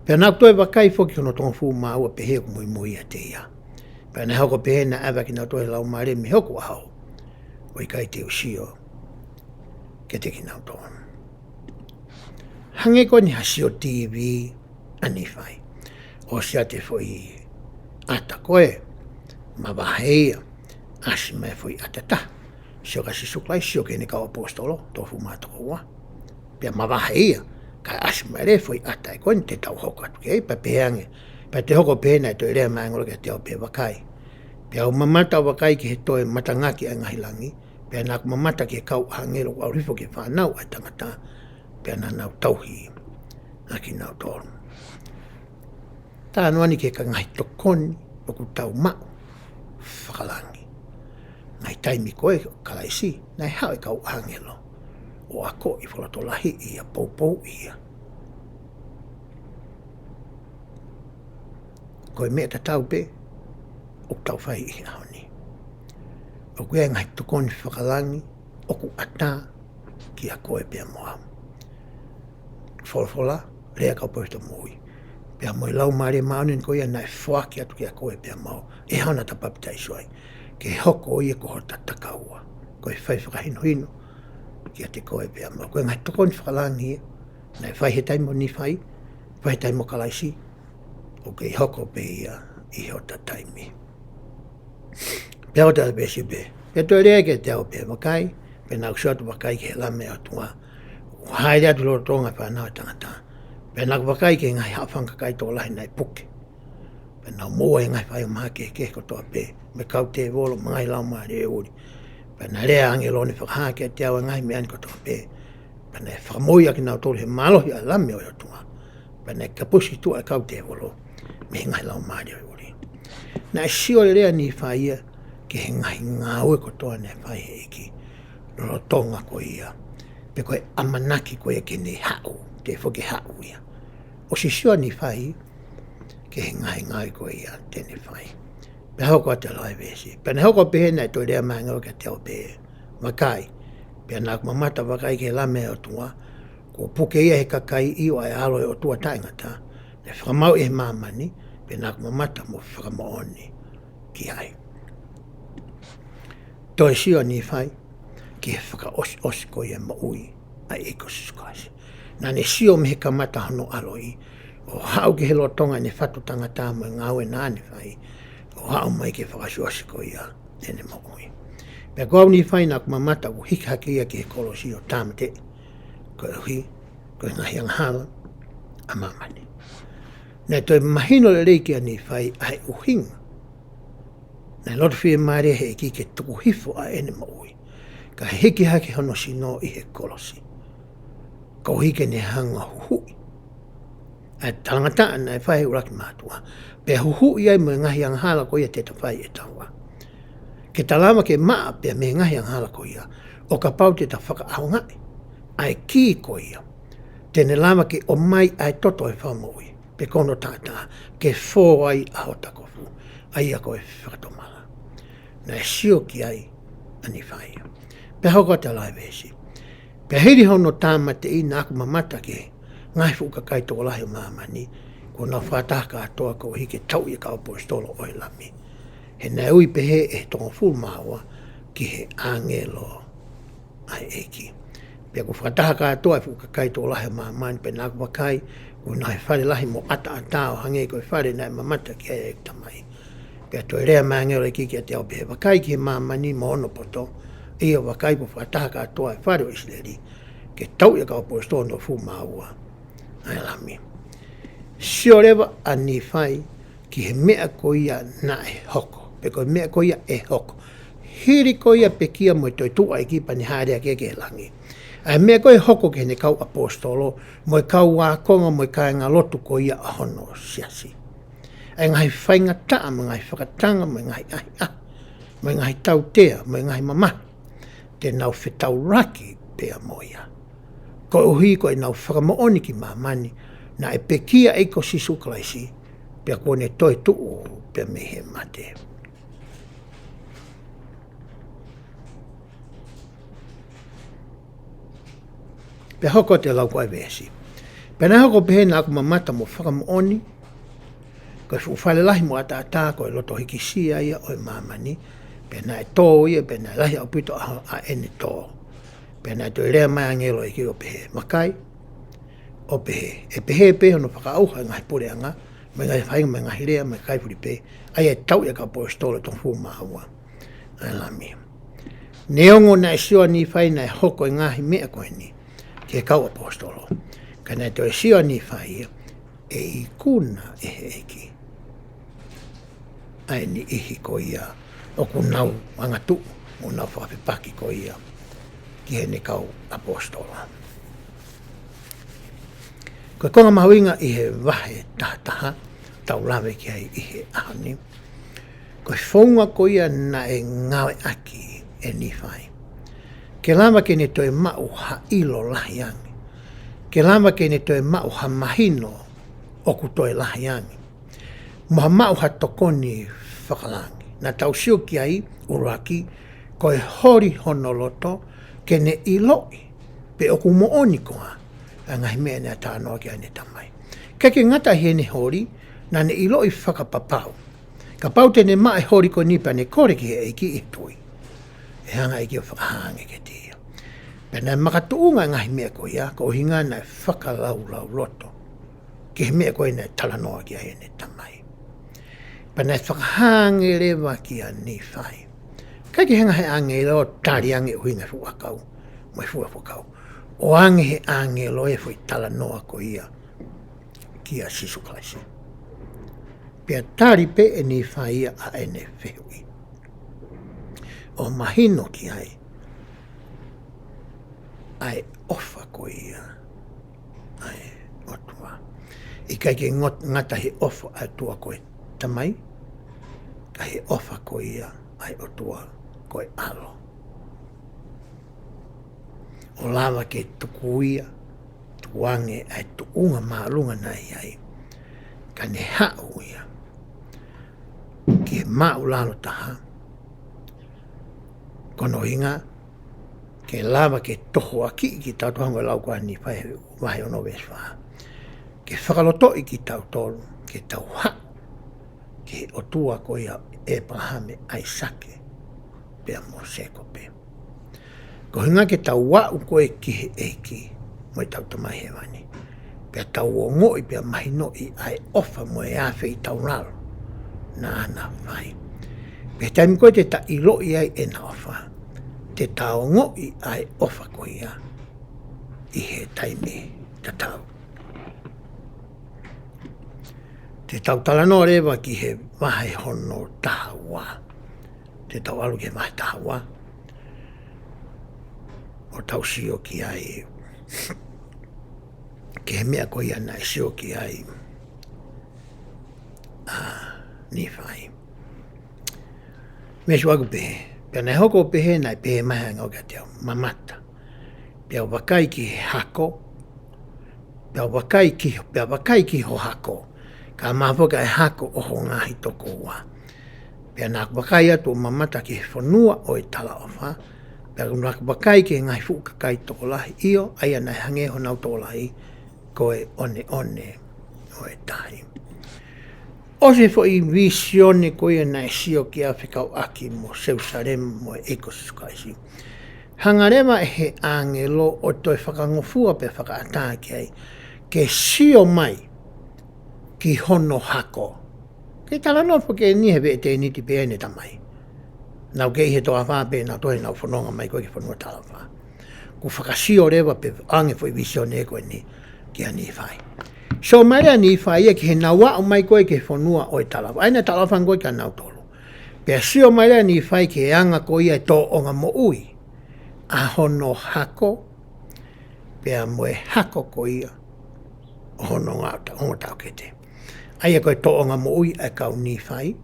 Speaker 1: Pea nā toi wakai whoki kono tonga fu maua pehe ko mui a te ia. Pea nā hoko pehe na awa ki nā toi lau maare me hoko ahau. O I kai te usio. Ke te ki nau tōna. Hange ko ni hasio TV NIFAI. O sia te foi ata koe. Mawaheia. Asi mai foi atata. Sio kasi suklai sio ke ni kau apostolo. Tofu mātoko ua. Pea mawaheia. Ka asma re foi ata ko te tau hoko atu ke pa peange pa te hoko pena to rea mangolo ke te o pe wakai pe au mamata wakai ki he toe matangaki a ngahi langi pe na mamata ke kau hangelo au rifo ke whanau a tangata pe na nau tauhi aki nau tōru tā anuani ke ka ngahi tokoni o ku tau mau whakalangi ngai taimi koe kalaisi nai hau e kau hangelo o ako I whalatolahi ia poupou ia. Koe mea ta tau pe, o tau whai I honi. O kuea ngai tukoni whakalangi, o ku ata ki a koe pia moa. Wholawhola, rea kau poista mui. Pia moi lau maare maonin ko ia nai whaki atu ki a koe pia moa. E hana ta papitaiso ai. Ke hoko ia ko hota takaua. Koe whai whakahino hino. Kia te koe pia mo. Koe ngai tokoni whakalangi ia. Nai whai he taimo NIFAI, whai he taimo kalaisi, o ke hoko pe ia I hota taimi. Pea o te besi be. Pe toi rea ke te au pe makai, pe nau suatu makai ke lame Otua. O haere atu loro tonga whanau tangata. Pe nau makai ke ngai hawhanga kai tō lahi nai puke. Pe nau mua ngai whai o maha ke kotoa pe. Me kau te volo mangai lau maa re uri. Pe na rea angelo ni whakaha ke te awa ngai me ani kotoa pe. Pe na whakamoi aki nau tōru he malohi a lame o Otua. Pe na kapusi tua e kau te volo. Me ngai lau maa re uri. Na sio rea NIFAI ia ke he ngahi ngā ue kotoa ne whai he iki. Lolo tonga ko ia. Pe koe amanaki ko ia ke ne hau. Te whoke hau ia. O si sio NIFAI ke he ngahi ngāi ko ia te NIFAI. Pe hau koa te lai vesi. Pe ne hau koa pehe nei toi rea maanga o ke te au pehe. Makai. Pe nā kumamata wakai ke lame Otua. Ko puke ia he kakai iwa e alo e Otua taingata. Ne whakamau e mamani. Pe nā kumamata mo whakamaoni ki ai. Toi sio NIFAI ki he whaka osi ko ia maui a ecosystem. Nā ne sio me he kamata hono aloi. O hau ki he lotonga ne whatu tangata mo ngāwe nā NIFAI. O hau mai ki whakasu osi ko ia tene maui. Pea kua NIFAI nā kumamata ku hiki ia ki he kolosi o tāmate. Koe hui, koe ngahi anghala a mamani. Nā toi mahino le reiki a NIFAI ai uhinga. Nā loto whie maare he ki ke tuku hifo a ene maui. Ka hiki haki hono sino I he kolosi. Ka hike ne hanga huhui. A tangata ana e whahe uraki mātua. Pea huhui ai mo ngahi anghala ko ia te tawhai e tawa. Ke talama ke maa pea me ngahi anghala ko ia. O ka pau te ta whaka au ngai. Ai ki ko ia. Tene lama ke o mai ai toto e whamaui. Pe kono tata ke fō ai aho takofu. Ai ako e whakatomala. Nā sio ki ai a NIFAI. Pe hauka te lai vesi. Pe hiri hono tāmate I nā kumamata ke ngai fuka kai tō lahi mamani. Ko nā whātaka atoa ko hike tau I ka apostolo o lami. He nā ui pehe e tonga fulu maua ki he angelo ai eki. Pe ko whātaka atoa fuka kai tō lahi mamani pe nā kumakai ko nā he whare lahi mo ata atao hange ko whare nā mamata ki ai e tamai. Pea toi rea maangero ki a te au pehe wakai ki he mamani mo ono poto. Ia wakai po whātaka atoa e whare o Isleri. Ke tau ia ka apostolo no fu maua. Ai lami. Sio rewa a NIFAI ki he mea ko ia na e hoko. Pe ko mea ko ia e hoko. Hiri ko ia pe kia mo toi tua I ki pani harea ke langi. Ai mea ko e hoko ke ne kau apostolo. Mo e kau wākonga mo e kai ngā lotu ko ia a hono siasi. Ai ngai whainga taa, mo ngai whakatanga, mo ngai ai mo ngai tau tea, mo ngai mama. Te nau whetau raki pea moia. Ko uhi ko e nau whakamaoni ki mamani, na e pekia e ko sisu klaisi, pea kone toi tuu pea mehe mate. Pea hoko te lau koe vesi. Pea na hoko pehe na aku mamata mo whakamaoni, ko e whale lahi mo ata ko e loto hikisia ia o e mamani, pe na e tō ia, pe na lahi au pito a ene tō. Pe na e toi rea mai angelo ki o pehe makai, o pehe. E pehe pehe no whakaauha ngahi pureanga, me ngai whainga me ngahi rea, me kai puri pehe, ai e tau ia ka apostolo tong fu maua. Ai lami. Neongo na e sio NIFAI na e hoko e ngahi mea koe ni, ke kau apostolo. Ka na e toi sio NIFAI e I kuna e he eki. Ai ni ihi ko ia o ku nau angatu o nau whakapipaki ko ia ki he ne kau apostola. Koe konga mahuinga I he wahe tahataha tau lawe ki ai I he ahani. Koe whaunga ko ia na e ngawe aki e NIFAI. Ke lama ke ne toi mau ha ilo lahiangi. Ke lama ke ne toi mau ha mahino o ku toi lahiangi. Moha mau ha tokoni whakalangi. Na tau sio ki ai, uraki, koe hori honoloto, ke ne iloi, pe oku mooni koa, a ngahi mea nea tānoa ki ane tamai. Keke ngata he ne hori, na ne iloi whakapapau. Ka pau te ne mai hori ko nipa ne kore ki he eiki I tui. E hanga eki o whakahange ke tia. Pena makatuunga ngahi mea ko ia, ko hinga na whakalau lau loto. ke mea koe nei talanoa ki a hene tamai. Pa nei whakahange lewa ki a NIFAI. Kai ki henga he ange lo tari ange huinga fuakau, mai fuakau. O ange he ange lo e fui talanoa ko ia ki a sisu klaisi. Pea tari pe e NIFAI a ene whihui. O mahino ki ai ofa ko ia, ai Otua. I kai ke ngata he ofa ai tua koe tamai, ka he ofa ko ia ai Otua koe alo. O lava ke tukuia, tuange ai tuunga maalunga nai ai, ka ne hau ia, ki he mau lalo taha, kono inga, ke lava ke toho aki ki tau tohanga lau kua NIFAI wahe ono weswaa. Ke whakaloto i ki tau tolu, ke tau hau, ke Otua ko ia e pahame ai sake, pea mo seko pe. Ko hinga ke tau wau koe ki he eiki, moi tau tamai he wani. Pea tau o ngoi pea mahino i ai ofa mo e awhi i tau lalo, na ana whai. Pea taimi koe te ta ilo i ai e na ofa, te tau ngoi ai ofa ko ia, i he taimi ta tau. Te tau talanoa rewa ki he wahe hono taha wā. Te tau alu ki he wahe taha wā. O tau sio ki ai, ke he mea ko ia nai sio ki ai, NIFAI. Mea suaku pehe, pea nei hoko pehe nai pehe maha ngau kia te au mamata. Pea wakai ki he hako, pea wakai ki ho hako, ka mafoka e hako oho ngahi toko wā. Pea nāk wakai atu o mamata ki he whanua o e tala ofa, pea nāk wakai ki he ngai fuka kai toko lahi io, aia nai hange ho nau toko lahi, koe one o e tahi. O se fo i visione koe nai sio ki Afrikau aki mo Seusarem mo e ekosisukaisi. Hangarema e he angelo o toi whakangofua pe whakaataa ki ai, ke sio mai ki hono hako. Ke talanoa po ke nihewe e te niti pe ene tamai. Nau ke ihe toa whape na toi nau whanonga mai koe ki whanua talawha. Ku whakasio rewa pe ange fo i visione e koe ni ki a NIFAI. So mai a NIFAI e ki he nau wao mai koe ki whanua o e talawha. Aina talawha koe ka nau tolu. Pea sio mai a NIFAI ki he anga koe ia tō onga mo ui. A hono hako, pea moe hako ko ia, hono ngāta, hongo tau kete. Aia koe toonga mo ui ai kau NIFAI,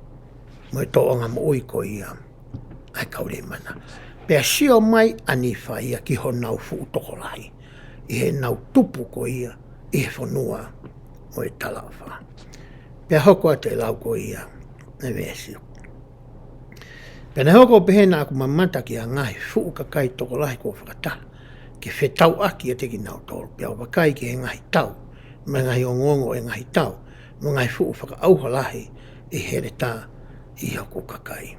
Speaker 1: moe toonga mo ui ko ia, ai kau re mana. Pea sio mai a NIFAI ia ki ho nau fu toko lahi, i he nau tupu ko ia, i he whanua o e talawha. Pea hoko a te lau ko ia, e vesi. Pena hoko pehena aku mamata ki a ngahi fuuka kai toko lahi ko whakata. Ke whetau aki a teki nau tolu. Pea wakai ki he ngahi tau. Me ngahi o ngongo e ngahi tau. Me ngahi fuu whaka auha lahi i here tā i hoko kakai.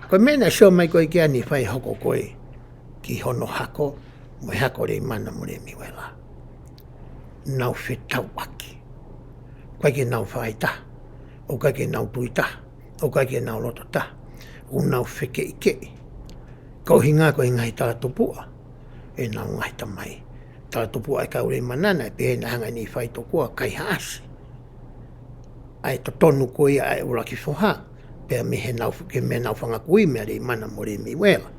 Speaker 1: Koe mena sio mai koe ki a NIFAI hoko koe ki hono hako. Moi hako rei mana mo re miwela. Nau whetau aki. Koe ki nau whaita. O koe ki nau tuita. O kai ke nau loto ta, o nau whike i ke. Kau hinga ko hinga hi tala tupua, e nau ngai tamai. Tala tupua e kau rei manana, e pēna hanga NIFAI tokua kai haasi. Ai to tonu ko ia ai ura ki whoha, pēa me he nau whike me nau whanga kui mea rei mana mo rei mi wela.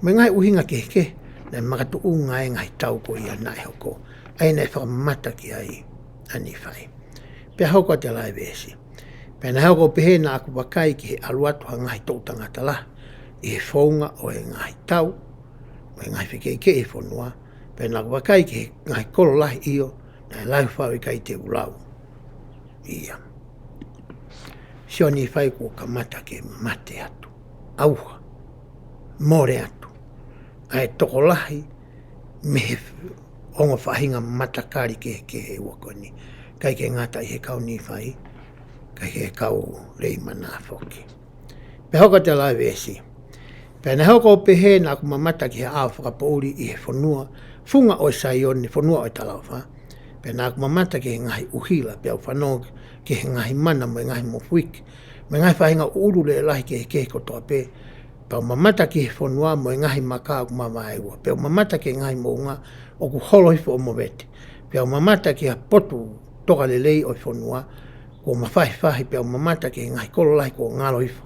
Speaker 1: Me ngai uhinga ke heke, nei makatu u ngai ngai tau ko ia nai hoko, ai nei whakamata ki ai a NIFAI. Pēa hoko te lai vesi. Pena hau pehena aku wakai ki he aluatu ha ngahi tau tangata la. I he whaunga o e ngahi tau, o e ngahi whike ke e whanua. Pena aku wakai ki he ngahi kolo lahi io, na e lau whau i kai te ulau. Ia. Sio NIFAI ko kamata ke mate atu. Auha. More atu. Ai toko lahi, me he ongo whahinga matakari ke he wakoni. Kai ke ngata i he kau NIFAI. Kai he kau rei mana whoki. Pe hoka te lai vesi. Pe ne hoko pehe na aku mamata ki he ao whakapouri i he whanua, funga o saioni, whanua o talawha. Pe nā ku mamata ke ngahi uhila, pe au whanau ke ngahi mana mo ngahi mofuiki. Me ngahi whahinga uru le lahi ke kotoa pe. Pe au mamata ke whanua mo ngahi maka ku mawai ua. Pe au mamata ke ngahi mo unga o ku holo hifo o mowete. Pe au mamata ke potu toka le lei o whanua ko mawhahi pe au mamata ke ngahi kolo lahi ko ngalo hifo.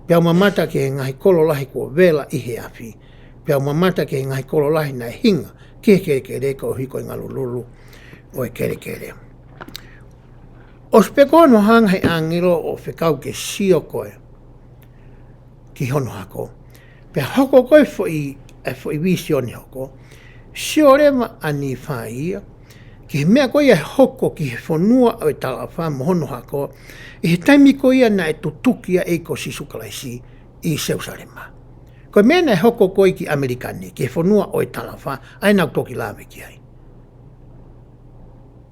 Speaker 1: Pe au mamata ke ngahi kolo lahi ko vela ihe afi. Pe au mamata ke ngahi kolo lahi na hinga ke reka o hiko i ngalo lulu o e kere. O spekono hanga he angiro o whekau ke sio koe ki hono hako. Pe hoko koe fo i visioni hoko. Sio rema a NIFAI ia. Ki he mea koe hoko ki he whanua o e talawha mo hono hako. I he taimi koe ia na e tutukia e ko sisukalaisi i Seusarema. Koe mea na hoko koe ki Amerikani ki he whanua o e talawha ai nau toki lawe ki ai.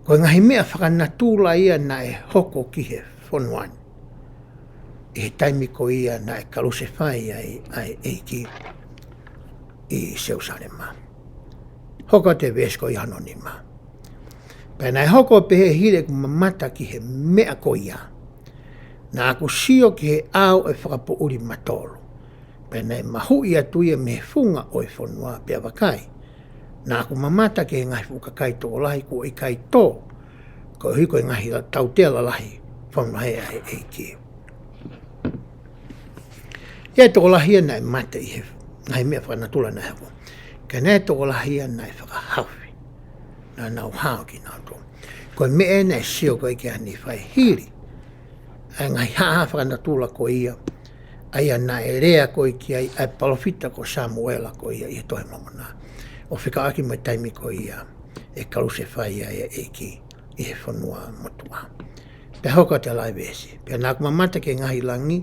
Speaker 1: Koe ngahi mea whakanatula ia na e hoko ki he whanuani. I he taimi koe ia na e kaluse whai ai eiki i Seusarema. Hoko te vesko i anonima. Pena e hoko pe he hire ku mamata ki he mea koe ia. Na aku sio ki he au e whakapo uri matolo. Pena e mahu ia tuia me funga o e whanua pe awakai. Na aku mamata ke ngahi fukakai tō lahi ko i kai tō. Ko hiko i ngahi tau tela lahi whanahea e eiki. Ia tō lahi ana e mata i he ngahi mea whanatula na hewa. Ka nea tō lahi ana e whakahawhi. Na nau hao ki nau tō. Ko mea na e sio ko i ke NIFAI hiri. Ai ngahi haa whakanatula ko ia. Ai ana e rea ko i ki ai ai palofita ko Samuela ko ia i he tohe mamana. O whikaaki mai taimi ko ia e kaluse whai ai eiki i he whanua motua. Pe hoka te lai vesi. Pe nā kuma mata ke ngahi langi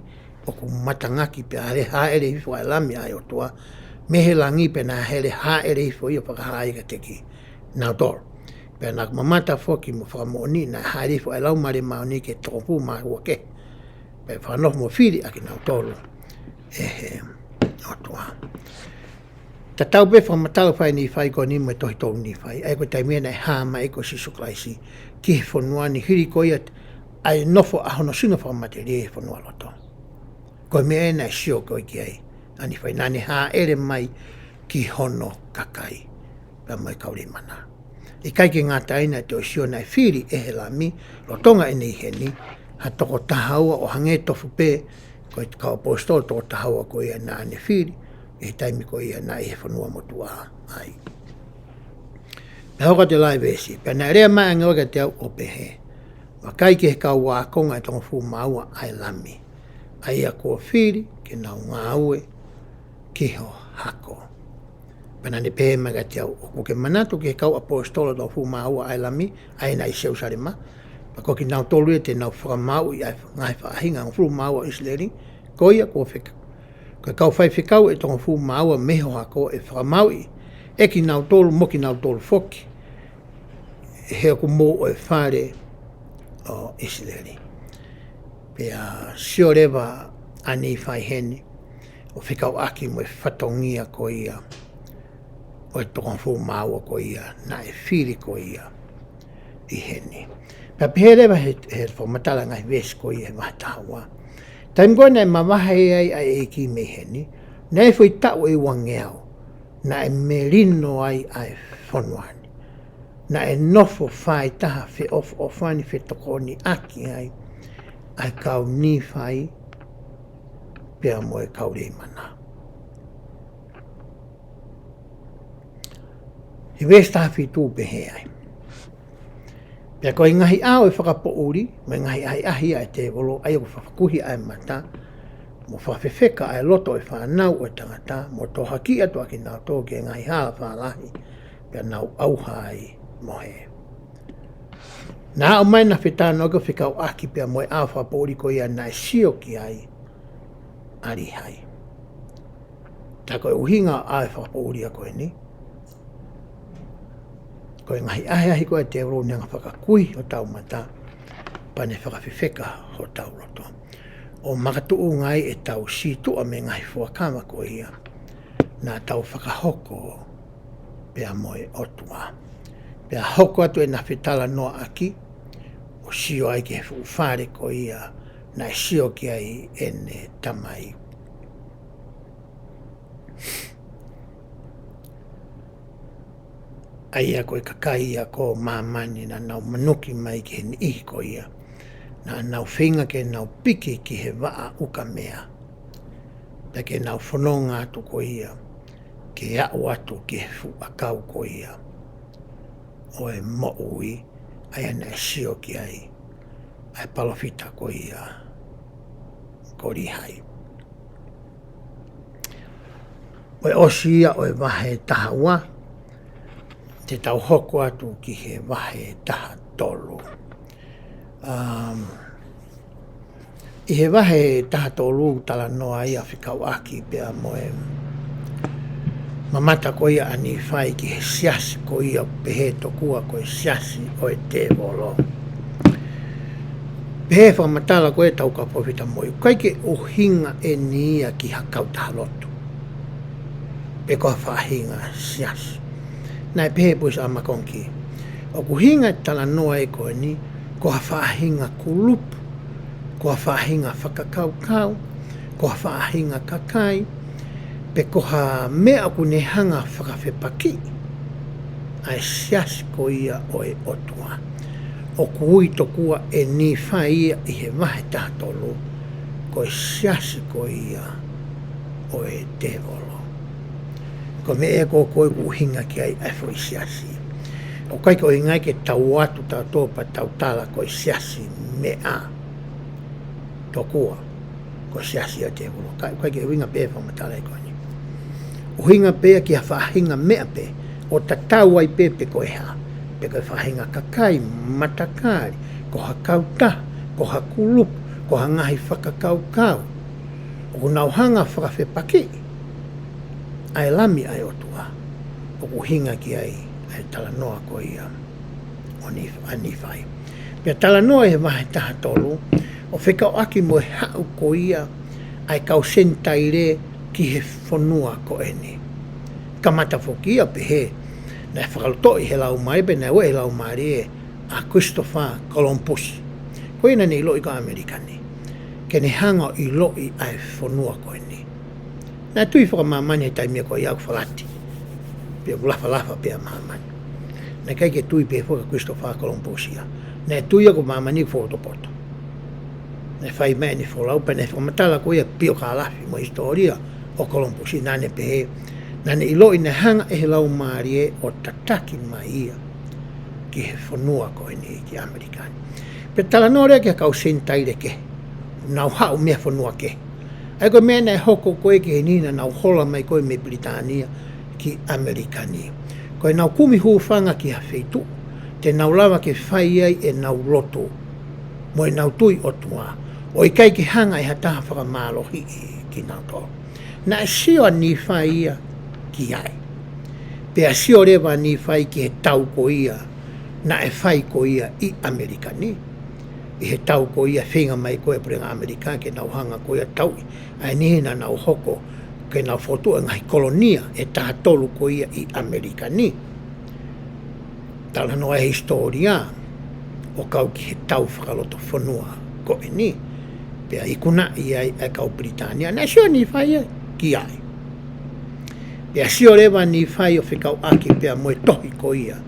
Speaker 1: o ku matangaki pe hare haere hifo ai lami ai Otua. Mehe langi pe nā here haere hifo i o whakahae ka teki nā toro. Pe nā kuma mata whoki mo whakamooni nā haere hifo ai laumare maoni ke tokopu maa ua ke. Pe whanof mo whiri aki nā toro e he Otua. Ta tau pe whamatau whai NIFAI ko ni mo tohi tōu NIFAI. Ai ko taimia nei hāma e ko sisuklaisi ki he whanua ni hiri ko ia ai nofo ahono sino whamate rea he whanua loto. Ko mea nei sio ko i ki ai. Ani whai nani haa ere mai ki hono kakai. Pea mai kauri mana. I kai ki ngā taina te o sio nei whiri e he lami lotonga e nei heni. Ha toko tahaua o hange tofu pe ko i kau apostol toko tahaua ko ia nā ane whiri. E taimi ko ia nā i he whanua motua ai. Me hoka te lai vesi, pe nā rea mai angaoka te au o pehe. Wa kai ke he kau wā konga e tonga fu maua ai lami. Ai a kua whiri ke nau ngā ue ki ho hako. Pe nā ne pehe maga te au o kuke manatu ke he kau apostola tonga fu maua ai lami, ai nā i Seusarema. Pa ko ki nau tolu e te nau whakamau i ai ngai whaahinga o fu maua Israeli, ko ia kua whika. Ka kau whai whikau e tonga fu maua meho hako e whakamaui. E ki nau tolu, mo ki nau tolu whoki. Hea ku mō o e whare o Israeli. Pea sio rewa a NIFAI heni. O whikau aki mo e whatongia ko ia. O e tonga fu maua ko ia. Na e whiri ko ia. I heni. Pea pehe rewa he whamatala ngai vesi ko ia he wahatahawa. Taim koe nei mawahe ai a eiki me heni, nei fwoi tau e wangeau, na e merino ai ai whanuani, na e nofo whai taha whi o whani whi toko ni aki ai kau NIFAI, pia mo e kau rei mana. He westa whi tū pehe ai. Pea koe ngahi ao e whakapo uri, me ngahi ai ahi ai te wolo, ai o whakakuhi ai mata, mo whawhewheka ai loto e whanau e tangata, mo tō haki atu aki nau tō ke ngahi hala whalahi, pea nau auha ai mohe. Nā o mai na whetano aka whikau aki pea mo e ao whakapo uri ko ia nai sio ki ai, ari hai. Tā koe uhinga ai whakapo uri a koe ni, koe ngahi ahi koe te uro nanga whakakui o tau mata, pane whakawhiwheka o tau roto. O makatuu ngai e tau situa me ngahi fuakama ko ia, nā tau whakahoko pea moe Otua. Pea hoko atu e na whetala noa aki, o sio ai ke whare ko ia, na sio ki ai ene tamai. Aia ko e kakai ia ko mamani na nau manuki mai ke ni ihi ko ia, na nau whinga ke nau piki ki he waa uka mea. Pea ke nau whanonga atu ko ia, ke au atu ke fu akau ko ia. O e mo ui, aia na sio ki ai, ai palofita ko ia, ko rihai. O e osi ia o e wahe taha ua, te tau hoko atu ki he wahe taha tolu. I he wahe taha tolu tala noa ia whikau aki pea moe. Mamata ko ia NIFAI ki he siasi ko ia pehe tokua ko e siasi o e te volo. Pehe whamatala ko e tau ka pōwhita moi. Kaike o hinga e ni ia ki hakau taha loto. Pe koha whahinga siasi. Nai pehe pois a makonki. O ku hinga tala noa e koe ni, koha whahinga kulupu, koha whahinga whakakaukau, koha whahinga kakai, pe koha mea ku ne hanga whakawhepaki. Ai siasi ko ia o e Otua. O ku ui tokua e NIFAI ia i he wahe taha tolu, ko e siasi ko ia o e te volo. Ko me e ko koe ku hinga ki ai e fo i siasi. O kai ko i ngai ke tau atu tau tōpa tau tala ko i siasi mea tokua ko siasi o te volo. Kai ke winga pe whamatala e koe ni. O hinga pe ki a whahinga mea pe, o ta tau ai pe ko e ha. Pe koe whahinga kakai, matakari, ko ha kauta, ko ha kulup, ko ha ngahi whakakaukau. O nau hanga whakawhepaki. Ai lami ai Otua, o ku hinga ki ai tala noa ko ia o NIFAI. Pea tala noa e wahe taha tolu, o whekau aki mo e hau ko ia ai kau sentaire ki he whanua ko ene. Kamata whoki ia pehe, na whakalutoi he lau mai, pe na ue he lau mai a Christopher Columbus. Ko ina ni loi ka Amerikani, ke ne hanga i loi ai whanua ko ene. Na tui whakamamani e taimia ko iau whalati. Pea lafa pea mamani. Na kai ke tui pea whaka Christopher Columbus ia. Na tui ako mamani whotopoto. Na whai mea ni wholau pa na whakamatala ko ia pio ka lafi mo historia o Columbus i nane pehe. Nane ilo i na hanga e he lau maari e o tataki mai ia ki he whanua ko ene ki Amerikani. Pea tala norea ki a kau sentaire ke. Nau hau mea whanua ke. Ai koe mea nei hoko koe ki he nina nau hola mai koe me Britania ki Amerikani. Koe nau kumi huwhanga ki ha wheitu, te nau lawa ke whai ai e nau loto, mo e nau tui Otua, o i kai ki hanga e hataha whaka Malohi ki nau tō. Na e sio NIFAI ia ki ai. Pea sio rewa NIFAI ki he tau ko ia, na e whai ko ia i Amerikani. I he tau ko ia whinga mai koe purenga Amerika ke nau hanga ko ia tau ai nihina nau hoko ke nau whotua ngai kolonia e taha tolu ko ia i Amerika ni. Tala noa e historia o kau ki he tau whakaloto whanua ko e ni. Pea ikuna i ai e kau Britania na sio NIFAI ki ai. Pea sio rewa NIFAI o whikau aki pea moe tohi ko ia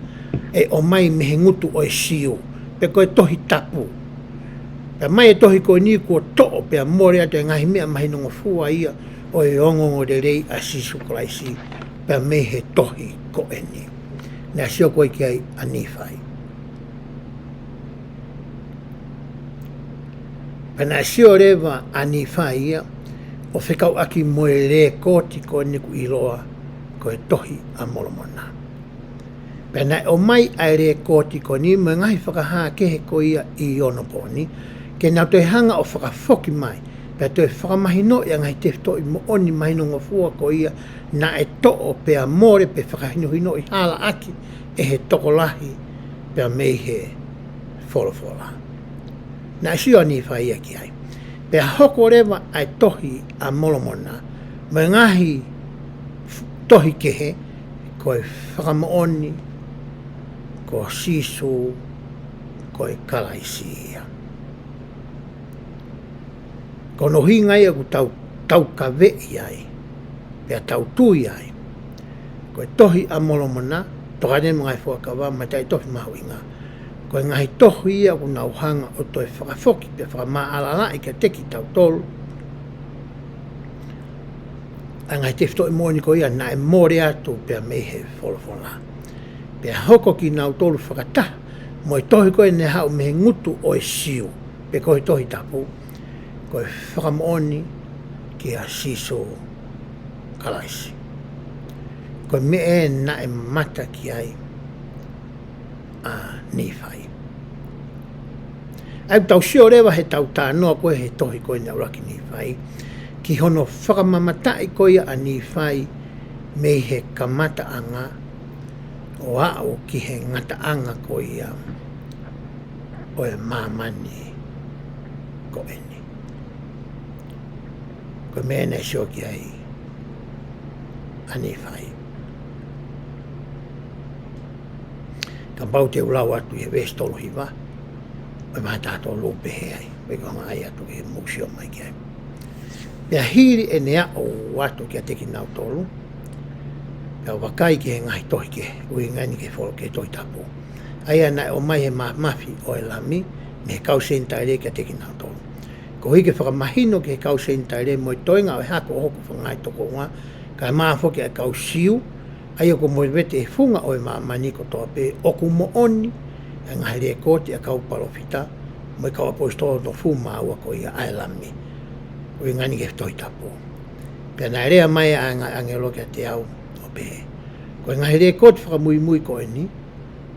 Speaker 1: e o mai mehe ngutu o e sio pe koe tohi tapu. Pea mai e tohi ko ni kua to'o pea more ate ngahi mea mahi nongo fua ia o e ongongo de rei a sisu kolaisi pea me he tohi ko e ni. Nea sio koe ki ai a NIFAI. Pea nea sio rewa a NIFAI ia o whikau aki moe re koti ko ni ku iloa ko e tohi a molomona. Pea nea o mai ai re koti ko ni me ngahi whakaha kehe ko ia i onoponi ke nau te hanga o whakafoki mai, pea te whakamahino i ngai te to i mo oni mahino ngofua ko ia, na e to'o pea more pe whakahinohino i hala aki e he tokolahi pea mei he wholofola. Na sio NIFAI ia ki ai. Pea hoko rewa ai tohi a molomona, me ngahi tohi kehe, koe whakamaoni, ko sisu ko e kalaisia. Ko no hinga ia ku tau ka vei ai, pia tau tui ai. Ko e tohi a molomona, toka ne mga e fuakawa, mai tai tohi mahu inga. Ko e ngahi tohi ia ku nauhanga o toi whakafoki, pia whakamaalala i ka teki tau tolu. A ngai te fto i mōni ko ia, na e mōre atu pia mehe wholofola. Pia hoko ki nau tolu whakata, mo e tohi koe ne hau mehe ngutu o e siu, pia koe tohi tapu. Ko e whakamooni ki a siso kalaisi. Ko me e na e mata ki ai a NIFAI. Ai tau sio rewa he tau tānoa koe he tohi koe na uraki NIFAI. Ki hono whakamamatai koe a NIFAI me he kamata anga o au ki he ngata anga koe o e mamani ko eni. Ko me nei sio ki ai a NIFAI. Ka pau te ulau atu i he vestolo hiwa, o mai tātou lōpe he ai, weko nga ai atu i he museo mai ki ai. Pea hiri e nea o atu ki a teki nau tolu, pea wakai ki he ngahi tohi ke, ui ngani ke wholo ke tohi tapu. Ai ana o mai he mafi o e lami, me he kausenta ere ki a teki nau tolu. Ko hike whakamahino ki he kausenta ere, mo i toinga o he hako o hoku whangai toko ngā, ka e maa whoki a kausiu, ai o ko mo vete e funga o e maa maniko toa pe, o ku mo oni, e ngahi rea koti a kaupalo fita, mo i kaua poistolo no fu maa ua ko i a aelami, o i ngani ke toi tapu. Pea na rea mai a angelo ki a te au o pe. Ko i ngahi rea koti whakamui mui ko e ni,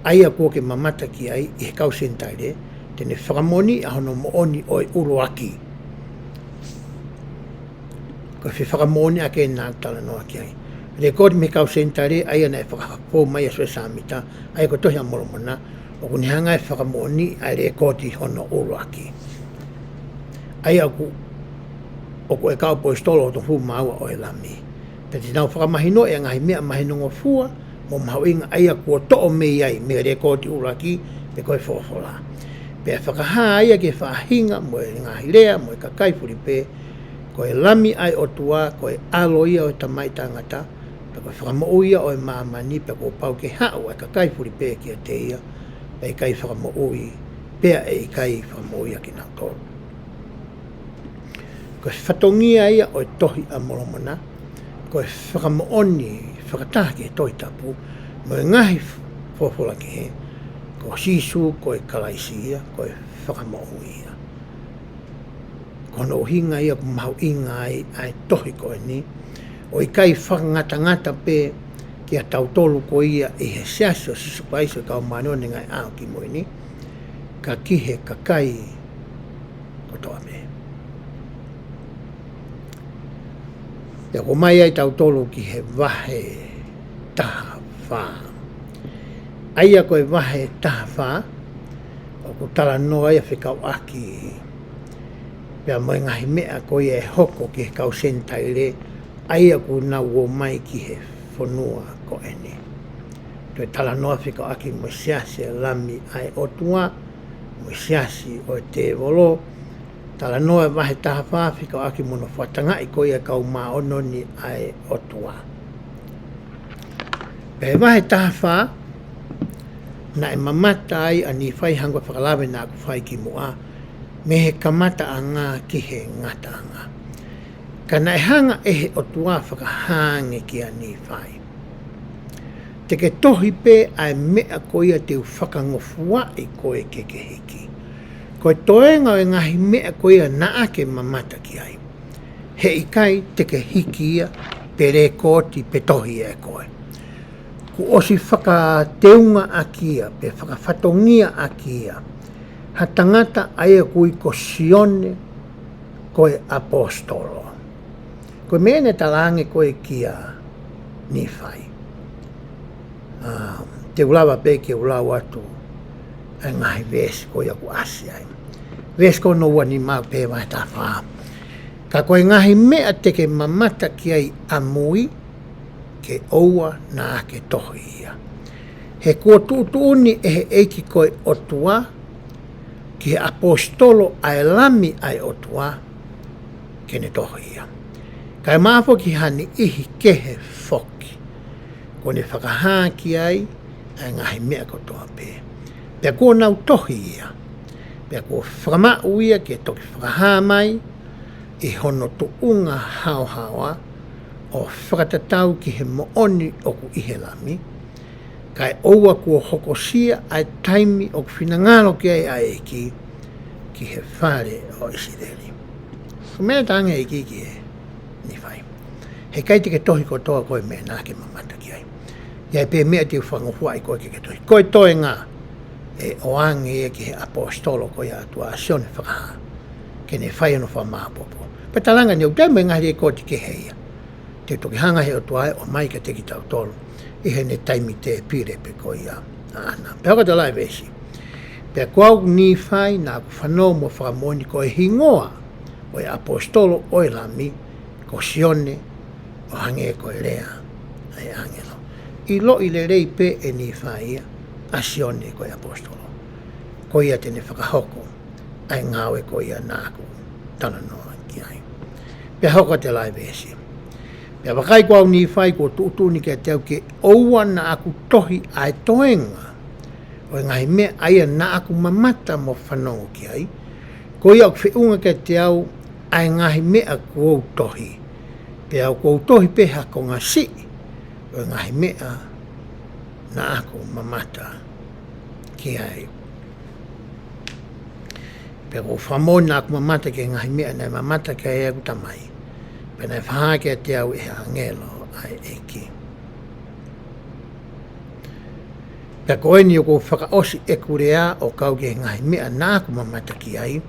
Speaker 1: ai a kua ke mamata ki ai, i he kausenta ere, tene whakamoni a hono mo oni o i uruaki. Ko i whakamoni a ke nā tala noa ki ai. Rekodi me kausenta re, ai ana e whakapō mai a sue sāmita, ai ko tohi a moromona, o kuni hanga e whakamoni a rekodi hono uruaki. Ai aku, o ko e kau po istolo o to fu maua o e lami. Peti nau whakamahino e ngahi mea mahinongo fua, mo mahawinga ai aku o to'o mei ai, me rekodi uruaki, pe koe whawawhala. Pea whakaha ai a ke whahinga, mo e ngahi rea, mo e kakai furipe, ko e lami ai Otua, ko e alo ia o e tamai tangata, pe ko e whakamau ia o e maamani, pe ko pau ke hao e kakai furipe ki a te ia, pe i kai whakamau i, pea e i kai whakamau ia ki nā tolu. Ko e whatongia ia o e tohi a moromona, ko e whakamaoni, whakataha ki e tohi tapu, mo e ngahi whawhala ki he, ko sisu, ko e kalaisi ia, ko e whakamau ia. Kono hinga ia ku mahu inga ai tohi ko e ni, o i kai whakangata pe ki a tautolu ko ia i he siaso sisu paiso kau manone ngai ao ki mo ni, ka kihe kakai ko toa me. Ia ko mai ai tautolu ki he wahe taha wha. Aia ko e wahe taha wha, o ku tala noa ia whikau aki, pea mai ngahi mea ko ia e hoko ki he kausenta ere, aia ku nau o mai ki he whanua ko ene. Toi tala noa whikau aki mo siasi e lami ai Otua, mo siasi o te volo, tala noa wahe taha wha whikau aki mono whatangai ko ia kau maa ononi ai Otua. Pea wahe taha wha, na e mamata ai a NIFAI hangwa whakalawe nā ku whai ki mua, me he kamata a ngā ki he ngata ngā. Ka nai hanga e he Otua whakahange ki a NIFAI. Te ke tohi pe ai mea ko ia te whakangofua i koe ke hiki. Ko e toenga o ngahi mea ko ia na ake mamata ki ai. He ikai te ke hiki ia pe rekoti pe tohi e koe. Ku osi whakateunga a kia, pe whakawhatongia a kia. Ha tangata aia kui ko sione koe apostolo. Koe mene talange koe kia NIFAI. Te ulawa pe ke ulawa atu ai ngahi vesi koe aku asi ai. Vesi ko no wani mau pe mai ta wha. Ka koe ngahi mea te ke mamata ki ai amui, ke oua na ke tohi ia. He kua tuuni e he eiki koe Otua, ki he apostolo ai lami ai Otua, ke ne toho ia. Kai maafo ki hani ihi kehe foki, ko ne whakahāki ai ngahi mea kotoa pē. Pea kua nau tohi ia, pea kua whakamau ia ke toki whakahā mai, i hono tuunga hao o whakatatau ki he mooni o ku ihe lami, kai oua kua hokosia ai taimi o ku whinangalo ki ai ai ki he whare o Isideli. Ko mea tanga ki he NIFAI. He kai te ke tohi kotoa koe mea nā ke mamata ki ai. Iai pē mea te whangohua i koe ke tohi. Koe toe ngā e oange e ki he apostolo koe atua asione whakaha. Ke ne whai anu whamāpopo. Patalanga ni au tau me ngahiri e koe te ke heia. Te toki hanga he otua e o mai ka te ki tau tolu. I he ne taimi te pire pe koe ia. Ana. Pe haka te lai vesi. Pe kua NIFAI nā ku whanau mo whakamoni koe hingoa o e apostolo o e lami ko sione o hange koe lea ai angelo. I lo i le rei pe e NIFAI a sione koe apostolo. Koe ia tene whakahoko ai ngawe koe ia nāku tana noa ki ai. Pe hoko te lai vesi. Pe wakai kua NIFAI ko tuutuni ke teo ke oua na aku tohi ai toenga o ngahi mea aia na aku mamata mo whanongo ki ai. Ko ia ku whiunga ke te au ai ngahi mea kuou tohi. Pe au kuou tohi pe hako ngā si o ngahi mea na aku mamata ki ai. Pe ko whamoni na aku mamata ki ngahi mea nei mamata ki ai aku tamai. Pe nei whaha ke te au e angelo ai eki. Pea koe ni o ko whakaosi e kurea o kau ke ngahi mea nāku mamata ki ai,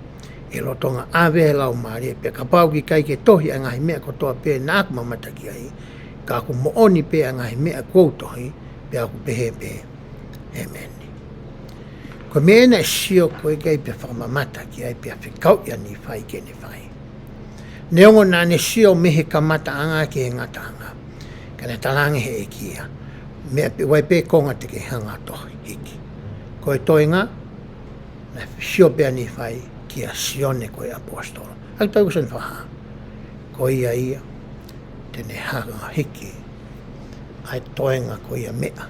Speaker 1: e lotonga awe lau maari, pea ka pau ki kai ke tohi a ngahi mea kotoa pea nāku mamata ki ai, ka aku mooni pea ngahi mea kou tohi, pea aku pehe pea, e meni. Ko mea na sio koe kai pea whakamamata ki ai, pea whikau ia NIFAI ke NIFAI. Neongo nā ne sio mehe kamata anga ke he ngata anga, ka ne talange he e kia. Mea wai pe konga te ke hanga tohi hiki. Koe toenga, na sio pea NIFAI ki a sione koe apostolo. Ak tau kusen whaha. Koe ia, tene hanga hiki, ai toenga koe ia mea,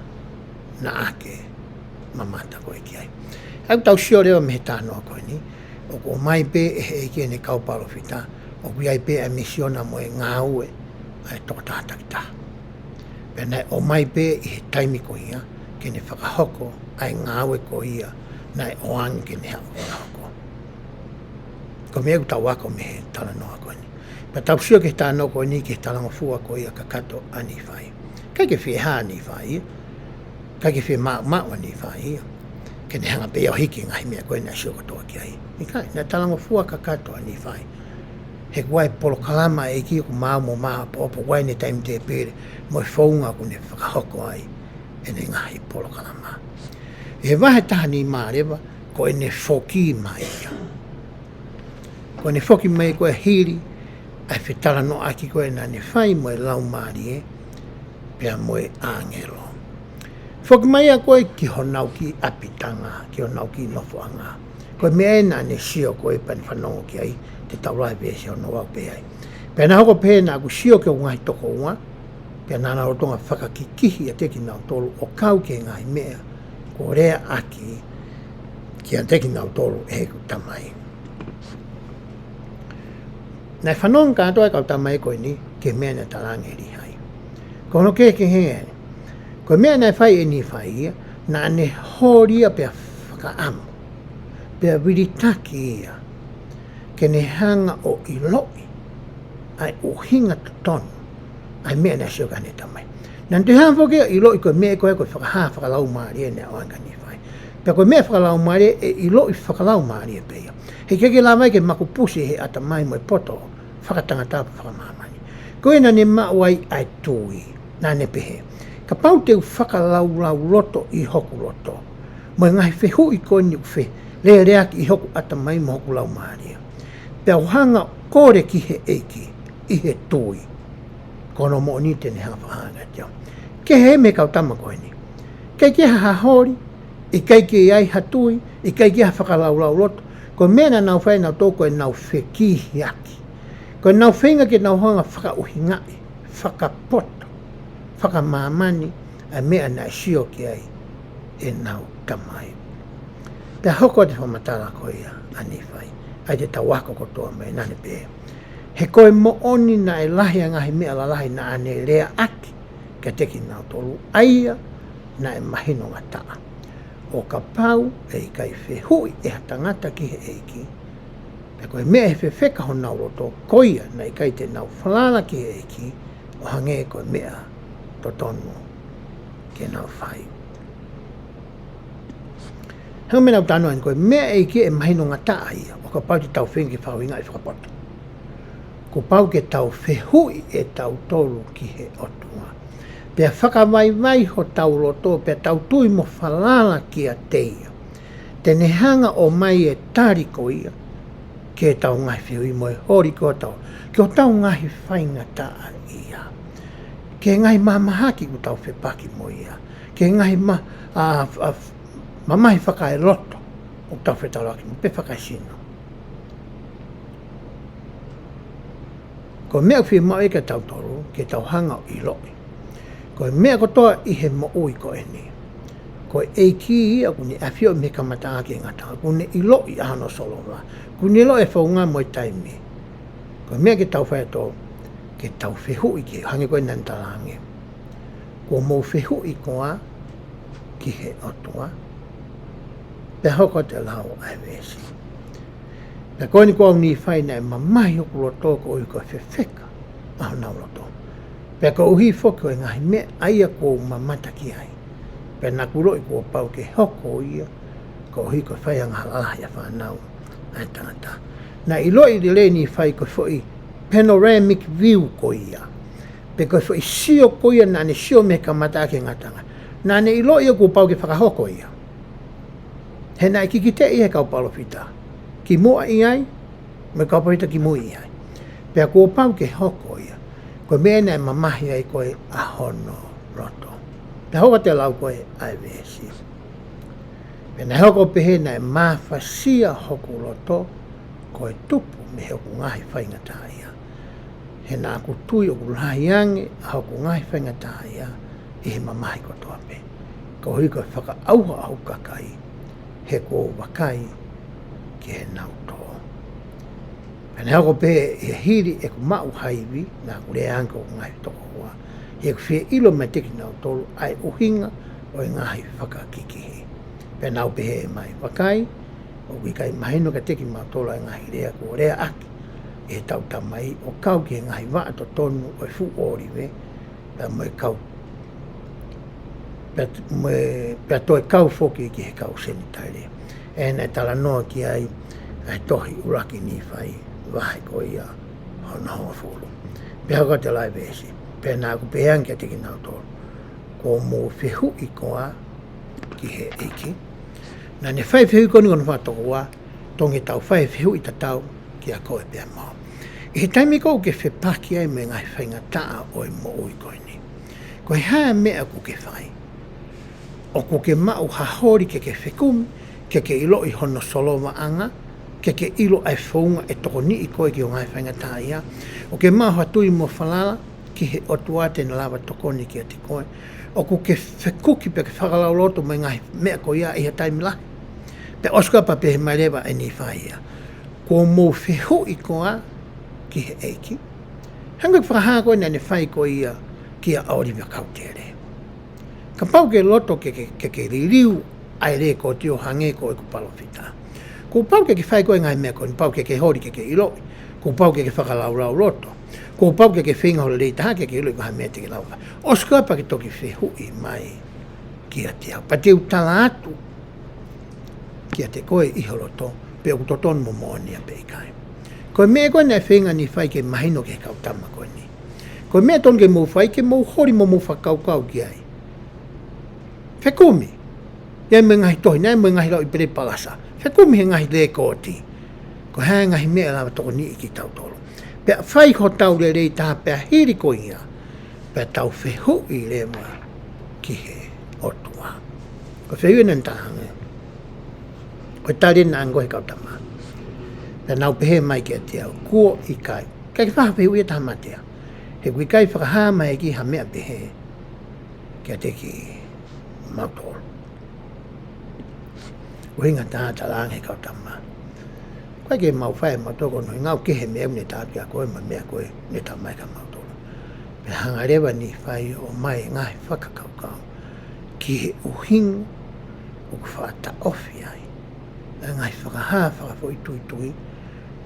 Speaker 1: na ake mamata koe ki ai. Ak tau sio rewa mehe tānoa koe ni, o ko mai pe e eke ne kauparo whita, o kui ai pe a misiona mo e ngā ue, ai tō tātakita. Pena o mai pe i he taimi ko ia, ke ne whakahoko ai ngāwe ko ia, nai oangi ke ne whakahoko. Ko mea ku tau wako me he tala noa koe ni. Pa tau sio ke tāno koe ni ke talanga fua ko ia ka kato a NIFAI. Kai ke whie haa NIFAI, kai ke whie maa wa NIFAI, ke ne hanga pe au hiki ngahi mea koe na sio katoa ki ai. Ni kai, na talanga fua ka kato a NIFAI. He kuai polo kalama e ki ku maa mo maa po wai ne taimi te pere, mo e whaunga ku ne whakahoko ai, e ne ngahi polo kalama. E wahe taha ni maa rewa, ko e ne whoki mai ia. Ko ne whoki mai koe hiri, ai whetara no aki koe na ne whai mo e lau maari e, pia mo e angelo. Whoki mai a koe ki honau ki apitanga, ki honau ki nofuanga. Koe mea e na ne sio koe pani whanongo ki ai, te taurai vese o no wau pe ai. Pea na hoko pe na aku sio ke o ngahi toko unga, pea nana o tonga whakakikihi a teki nau tolu o kau ke ngahi mea, ko rea aki ki a teki nau tolu e heku tamai. Nai whanong kātoa kau tamai koe ni, ke mea na tarange ri hai. Ko no ke hea, ko mea nai whai e NIFAI ia, na ne horia pea whakaamu, pea wiritaki ia, ke ne hanga o iloi, ai o hinga tonu, ai mea na sio kane tamai. Nan te hanga whoke iloi koe mea koe whakaha whakalau maari e nea oanga NIFAI. Pea koe mea whakalau maari e iloi whakalau maari e pea. He keke la mai ke makupusi he atamai mo e poto, whakatanga tāpu whakamamani. Koe na ne mauai ai tui, na ne pehe. Ka pau te whakalau lau loto i hoku loto. Mo ngahi whehu i koe ni uwhe, rea reaki i hoku atamai mo hoku lau maari. Pea hanga kore ki he eiki, i he tui. Kono mo ni tene hawhanga tiao. Ke he me kau tama koe ni. Kai kia hahori, I kai kia ai hatui, I kai kia whakalaulau loto. Ko mena nau whai nau tōko e nau whekihi aki. Ko nau whenga ke nau honga whakauhingai, whakapoto, whakamamani, a mea na sio ki ai e nau tamai. Pea hoko te whamatara ko ia a NIFAI, ai te tawako kotoa mai nane pēa. He koe mooni na e lahi a ngahi mea la lahi na ane rea aki, ka teki nau tolu aia na e mahino ngataa. O ka pau e kai whehui e hatangata ki he eiki. Pea koe mea he whewheka ho nau roto koia na i kai te nau whalala ki he eiki, o hange koe mea to tonu ke nau whai. Hau me nau tanoa en koe mea eiki e mahino ngataa ia, o ka pau te tau whengi whauinga i whakapoto. Ko pau ke tau whehui e tau tolu ki he Otua. Pea whakawaiwai ho tau roto, pea tau tui mo whalala ki a teia. Tene hanga o mai e tariko ia, ke tau ngahi whihui mo e hori ko tau, ke o tau ngahi whainga taa ia. Ke ngahi mamahaki ko tau whepaki mo ia, ke ngahi mamahi whakae roto, o tau whetalaki mo, pe whakae sino. Ko mea whi mau e ka tau toru, ke tau hanga o I loi. Ko mea kotoa I he mo ui ko e ni. Ko e ki ia kuni a whio me kamata ake ngata, kuni I loi ahano solova, kuni I loi e whaunga mo I taimi. Ko mea ke tau whaeto, ke tau whehui ke hange koe nantalange. Ko mou whehui koa ki he Otua, pe hoko te lau ai wesi. Pea koe ni kua NIFAI na e mamahi o kuloto ko ui koe whewheka aho nau loto. Pea ko uhi whoki o e ngahi mea aia ko mamata ki ai. Pea nā kuro I kua pau ke hoko ia ko uhi koe whaianga halalahi a whanau ai tangata. Na I loi I le NIFAI koe whoi panoramic view ko ia. Pea koe whoi sio ko ia na ne sio me kamata ake ngatanga. Na ne I loi ia kua pau ke whakahoko ia. He na I kikite ia kau palofita. Ki moa I ai, me kaupawita ki mui ai. Pea kua pau ke hoko ia, koe mea nei mamahi ai koe ahono roto. Pea hoka te lau koe ai vesi. Pea nei hoko pehe nei mawhasia hoku roto, koe tupu me hoku ngahi whaingata ia. He nā kutui o kulahi ange, a hoku ngahi whaingata ia, I he mamahi kotoa pe. Ko hui koe whaka auha au kakai, he ko wakai, ki he nau tō. Pene hako pē e hiri e ku mau haiwi, nā kure anka o ngai toko hoa. E ku whia ilo mai teki nau tōlu ai uhinga o e ngahi whakakikihi. Pene nau pehe e mai wakai, o wikai mahino ka teki mau tōlu ai ngahi rea ko rea aki. E tau tamai o kau ki he ngahi waa to tonu o e fu oriwe, pea mo e kau. Pea to e kau foki ki he kau senitaire. E nei tala noa ki ai tohi uraki NIFAI wahi ko ia hona hoa fulu. Pea haka te lai vesi. Pea nā ku peang kia teki nau tōru. Ko mō whehu I koa ki he eiki. Nā ne whai whehu koni kono whatoko wā, tongi tau whai whehu I tatau ki a koe pea mao. I he taimi kou ke whepaki ai me ngai whainga taa o e mo ui koe ni. Ko he haa mea ku ke whai. O ku ke mau hahori ke whekumi, ke ilo I hono soloma anga, ke ilo ai whaunga e toko ni I koe ki o ngai whainga tā ia. O ke maho atui mo whalala, ki he Otua tēnā lawa toko ni ki a te koe. O ku ke whekuki pe ke whakalau loto mai ngai mea ko ia I ha taimi lahi. Pe oskapa pe he mai rewa e NIFAI ia. Ko mō whehu I koa ki he eiki. Hanga ki whakahaa koe nā ne whai ko ia ki a aoriwa kautere. Ka pau ke loto ke ririu ai re ko tio hange ko e ku palofita. Ko pau ke whai koe ngai mea ko ni pau ke hori ke iloi. Ko pau ke whakalau roto. Ko pau ke whinga ho le taha ke iloi ko ha mea te ke lauwa. O skapa ke toki whehui mai ki a te au. Pa te utala atu ki a te koe iho roto pe o kutoton mo mooni a pe ikai. Ko mea koe nei whinga NIFAI ke mahino ke kautama koe ni. Ko mea ton ke mou whai ke mou hori mo mou whakaukau ki ai. Whekumi. Ia me ngahi tohi, nai me ngahi lau I pere palasa. Whekumi he ngahi le kōti. Ko hea ngahi mea lawa toko ni I ki tau tolo. Pea whai ho tau le rei taha pea hiri ko ia. Pea tau whehu I le ma ki he Otua. Otua. Ko whewina ntahange. Ko tari na angohe kautama. Na nau pehe mai ki atia, kuo i kai. Kai whahapehi uia tahamatea. He kui kai whakahama e ki ha mea pehe. Ki ate ki mautoro. Uhinga taha talange kautama. Kai ke mau whae mautoko no ngau kehe mea une tāpi a koe ma mea koe ne tā mai ka mautoro. Me hangarewa ni whai o mai ngahi whakakaukau. Ki he uhinga o ku whaata ofi ai. Ngai whakaha whakafoi tui tui.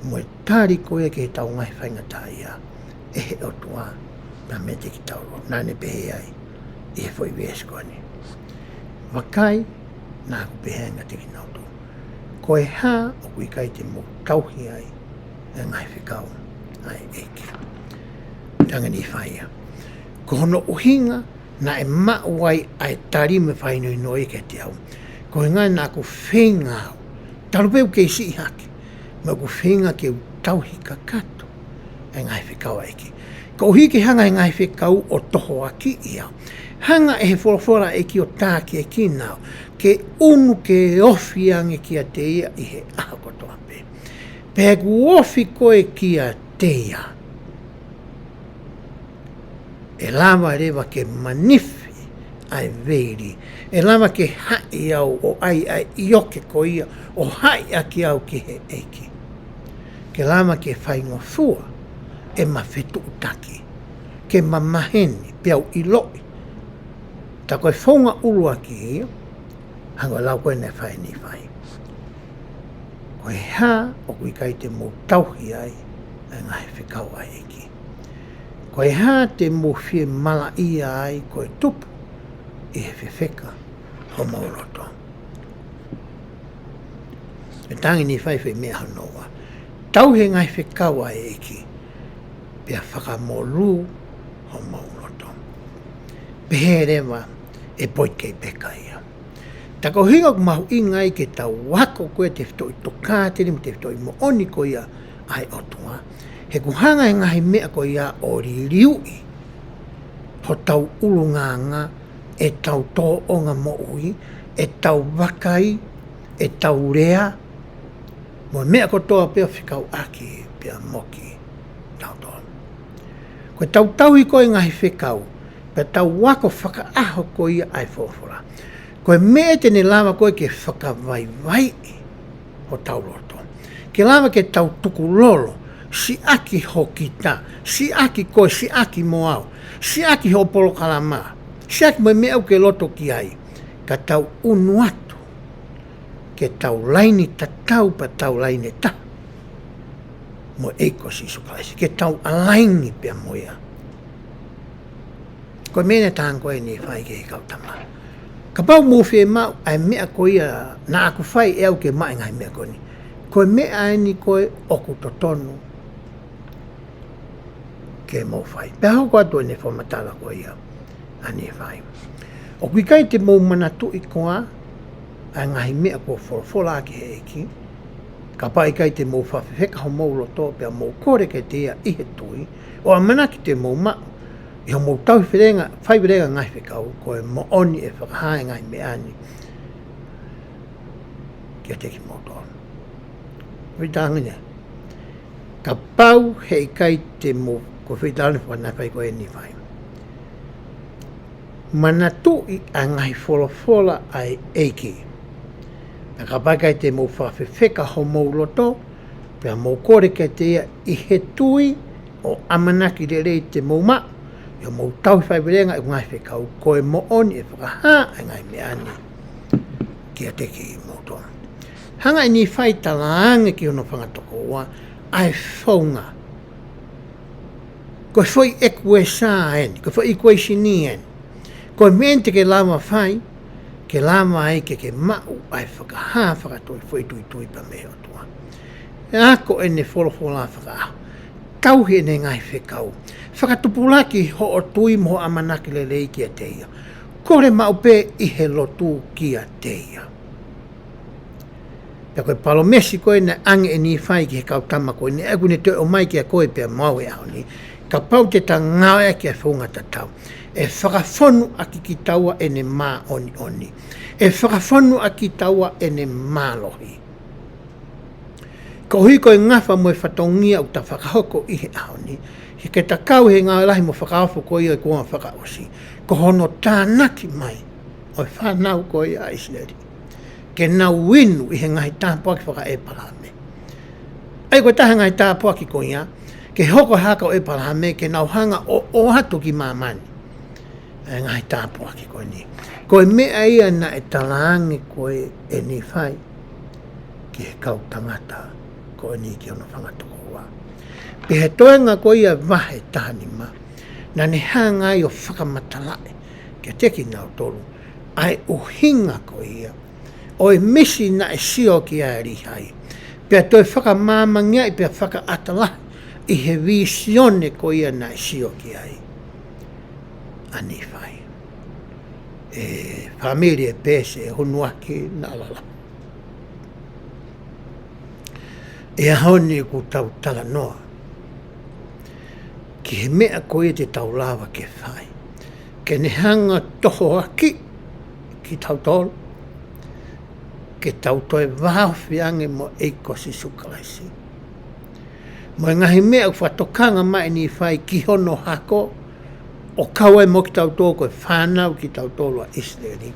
Speaker 1: Mo e tāri koe ke he tau ngai whainga tāia. E he Otua na me te ki tau nane pehe ai. I he whoi wieskoani. Wakai nā ku pehenga te ki nautu. Koe hā o kui kai te mo tauhi ai. E ngai whikau ai eke. Tanga ni whaia. Ko hono uhinga na e mau ai ai tari me whainoi no eke te au. Ko he ngai nā ku whenga au. Tarupeu ke isi i hake. Ma ku whenga ke tauhi kakato. E ngai whikau eke. Ko hiki hanga e ngai whikau o toho aki i au. Hanga e he whorafora eki o tā ki e ki nao. Ke unu ke ofi ange ki a te ia i he aha kotoa pe. Pe ku ofi koe ki a te ia. E lava rewa ke manifi ai veiri. E lava ke hai au o ai ioke ko ia. O hai aki au ki he eki. Ke lava ke whaingofua e mawhetu utaki. Ke mamaheni piau i loi. Ta koe whaunga ulu aki ia. Hango lau koe ne whae ni whae. Koe hā o kui kai te mo tauhi ai. E ngai whikau ai eki. Koe hā te mo whie mala ia ai koe tupu. I he whiwheka ho mauroto. E tangi ni whae whae mea hanoa. Tau he ngai whikau ai eki. Pea whakamolu ho mauroto. Pehe rewa e poikei peka ia. Tako hinga ku mahu ingai ke tau wako koe te whito i tokāteri me te whito i mo oni ko ia ai Otua. He kuhanga e ngahi mea ko ia o ririui. Ho tau ulunganga e tau toonga mo ui, e tau wakai, e tau rea. Mo mea ko toa pia whikau aki pia moki tau toa. Koe tau i koe ngahi whikau, pe tau wako whakaaho ko ia ai whofora. Koe mea tene lava koe ke whakawaiwai o tau roto. Ke lava ke tau tuku lolo, si aki hoki ta, si aki koe, si aki moau, si aki ho polo kalama, si aki mo mea au ke loto ki ai, ka tau unu atu, ke tau laini ta tau pa tau laini ta. Mo eiko si sukaisi, ke tau alaini pia moia. Koe mea tahan koe ni whai ke kautama. Ka pau mo whee mau ai mea ko ia na aku whai e au ke mai ngai mea ko ni. Koe mea ai ni koe oku to tonu ke mo whai. Pea hau koa tue ne whamatala ko ia a ne whai. O kui kai te mou manatu i koa ai ngai mea ko whorwhora ki he eki. Ka pai kai te mou whawheka ho mou loto pea mou kore ke te ia i he tui. O a manaki te mou mau. I ho mou tau whai whirenga ngai whikau, koe mo oni e whakahae ngai me ani. Kia teki mou tōna. Whitangine. Ka pau hei kai te mou, ko whitangine whanawhai koe ni whai. Manatu i a ngai wholofola ai eiki. Ka pai kai te mou whawhewheka ho mou loto, pia mou kore ke te ia i he tui o amanaki re rei te mou maa. Yo mo tau whai wirenga e ngai whikau, koe mo oni e whakaha e ngai me ani. Kia teki i mo tōna. Hanga i ni whai talaanga ki hono whangatoko ua, ai whaunga. Koe whai ekue sā eni, koe whai ekue sini eni. Koe mente ke lama whai, ke lama ai ke mau ai whakaha whakatoi whai tui pa me Otua. E ako ene wholofola whakaha. Tauhi ene ngai whikau. Whakatupulaki ho o tui mo amanaki le lei ki a teia. Kore maupe i he lotu ki a teia. Pea koe palomesi koe na ange e ni whai ki he kautama koe ne agu ne te o mai ki a koe pea mau e aho ni. Ka pau te ta ngau e ki a whunga tatau. e whakawhonu aki ki taua e ne mā oni oni. E whakawhonu aki taua e ne Malohi. Ko hui koe ngawha mo e whatongia u ta whakahoko i he ahoni. He ke takau he ngā lahi mo whakawho ko i o kua whakaosi. Ko hono tānaki mai o e whanau ko i a Israeli. Ke nau winu i he ngahi tāpua ki whaka e parame. Ai koe taha ngahi tāpua ki ko ia, ke hoko haka o e parame ke nau hanga o hatu ki mamani. E ngahi tāpua ki ko ni. Koe mea ia na e talaangi koe e NIFAI ki he kau tangata ko ni ki ono whangatoko wā. Pe he toenga ko ia wahe tahani ma, na ne hanga i o whakamatalae, ke teki ngau tolu, ai uhinga ko ia, o e misi na e sio ki a rihai, pe toi whakamāmangia i pe whakaatala, i he visione ko ia na e sio ki ai. A NIFAI. E familie pese e hunuaki na alala. E ahoni ku tau tala noa. Ki he mea koe te tau lawa ke whai. Ke ne hanga toho aki ki tau tolu. Ke tau toe wāo whiange mo eiko si sukalaisi. Mo ngahi mea ku whatokanga mai ni whai ki hono hako o kaua mo ki tau tolu koe whanau ki tau tolu a Israeli.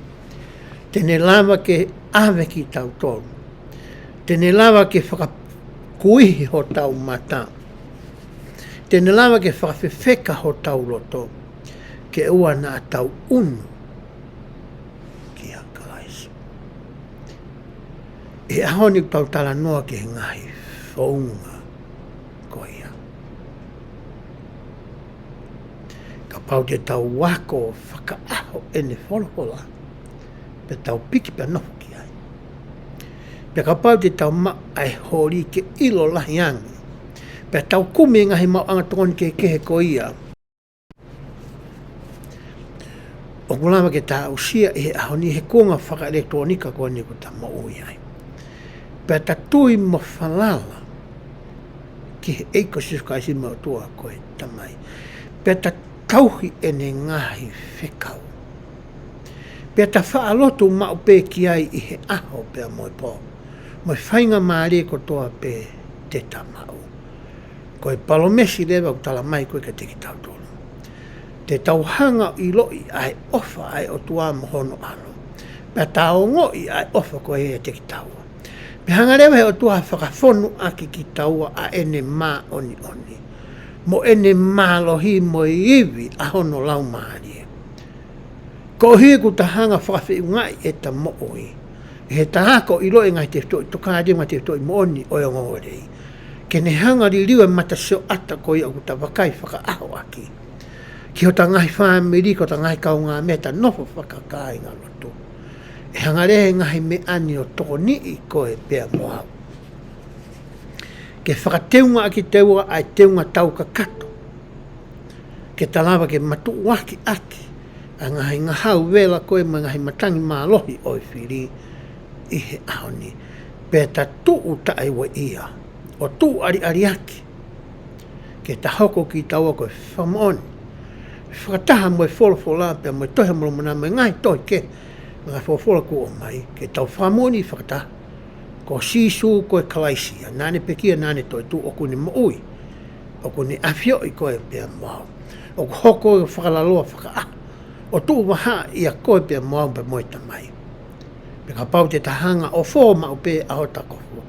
Speaker 1: Tene lawa ke awe ki tau tolu. Tene lawa ke whakakuihi ho tau mata. Tene lawa ke whakawhewheka ho tau loto. Ke ua na tau unu ki a kalaisi. E ahoni tau tala noa ke ngahi whaunga ko ia. Ka pau te tau wako whakaaho e ne wholohola. Pe tau piki pe noho ki ai. Pe ka pau te tau ma ai hori ke ilo lahi angi. Pe tau kumi ngahi mau anga tongoni ke kehe ko ia. O kulama ke tā usia e ahoni he konga whaka elektronika ko ni ko ta maui ai. Pe ta tui mo whalala ki he eiko sisukaisi mo Otua ko e tamai. Pe ta tauhi e ne ngahi whekau. Pe ta whaalotu mau pe ki ai i he aho pe a moi po. Moi whainga maare ko toa pe te tamau. Ko e palomesi lewa ku tala mai koe ka teki tau tolu. Te tauhanga i loi ai ofa ai Otua mohono alo. Pe taongo i ai ofa koe e teki tau. Pe hanga lewa he Otua Fakafonu aki ki taua a ene mā oni oni. Mo ene Malohi mo iwi a hono lau maari. Ko hi ku ta hanga whakawhi ngai e ta mooi. He tahako i loi ngai te toi, tokāre ngai te toi mo oni o ngorei. Ke ne hanga li liwa mata seo ata ko i aku ta wakai whakaaho aki. Ki o ta ngai whamiri ko ta ngai kau ngā mea ta nofo whakakai ngā loto. E hanga rehe ngai me ani o toko ni i ko e pēr moau. Ke whakateunga aki teua ai teunga tau kakato. Ke talawa ke matu waki aki. A ngahi ngahau wela koe ma ngahi matangi Malohi o i whiri i he ahoni. Pea ta tuu ta ai wa ia. O tuu ari ari aki. Ke ta hoko ki taua koe whamoni. Whakataha mo e wholofola pea mo e tohe molo mana mo e ngai toi ke. Mga wholofola ku o mai. Ke tau whamoni whakataha. Ko sisu koe kalaisia. Nane pekia nane toi tu oku ni maui. Oku ni awhio i koe pea mau. Oku hoko i whakalaloa whakaaha. O tu waha ia koe pia moau pe moita mai. Pe ka pau te tahanga o fō mau pe aho takofo.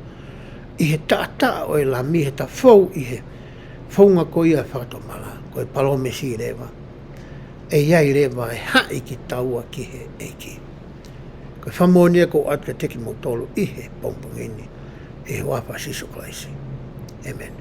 Speaker 1: I he taata o e lami he ta fōu i he fōunga ko ia whakatomala. Ko e palomesi rewa. E iai rewa e hai ki taua ki he eiki. Ko e whamonia ko atka teki mo tolu i he pompongini. E he wapa siso klaisi. Amen.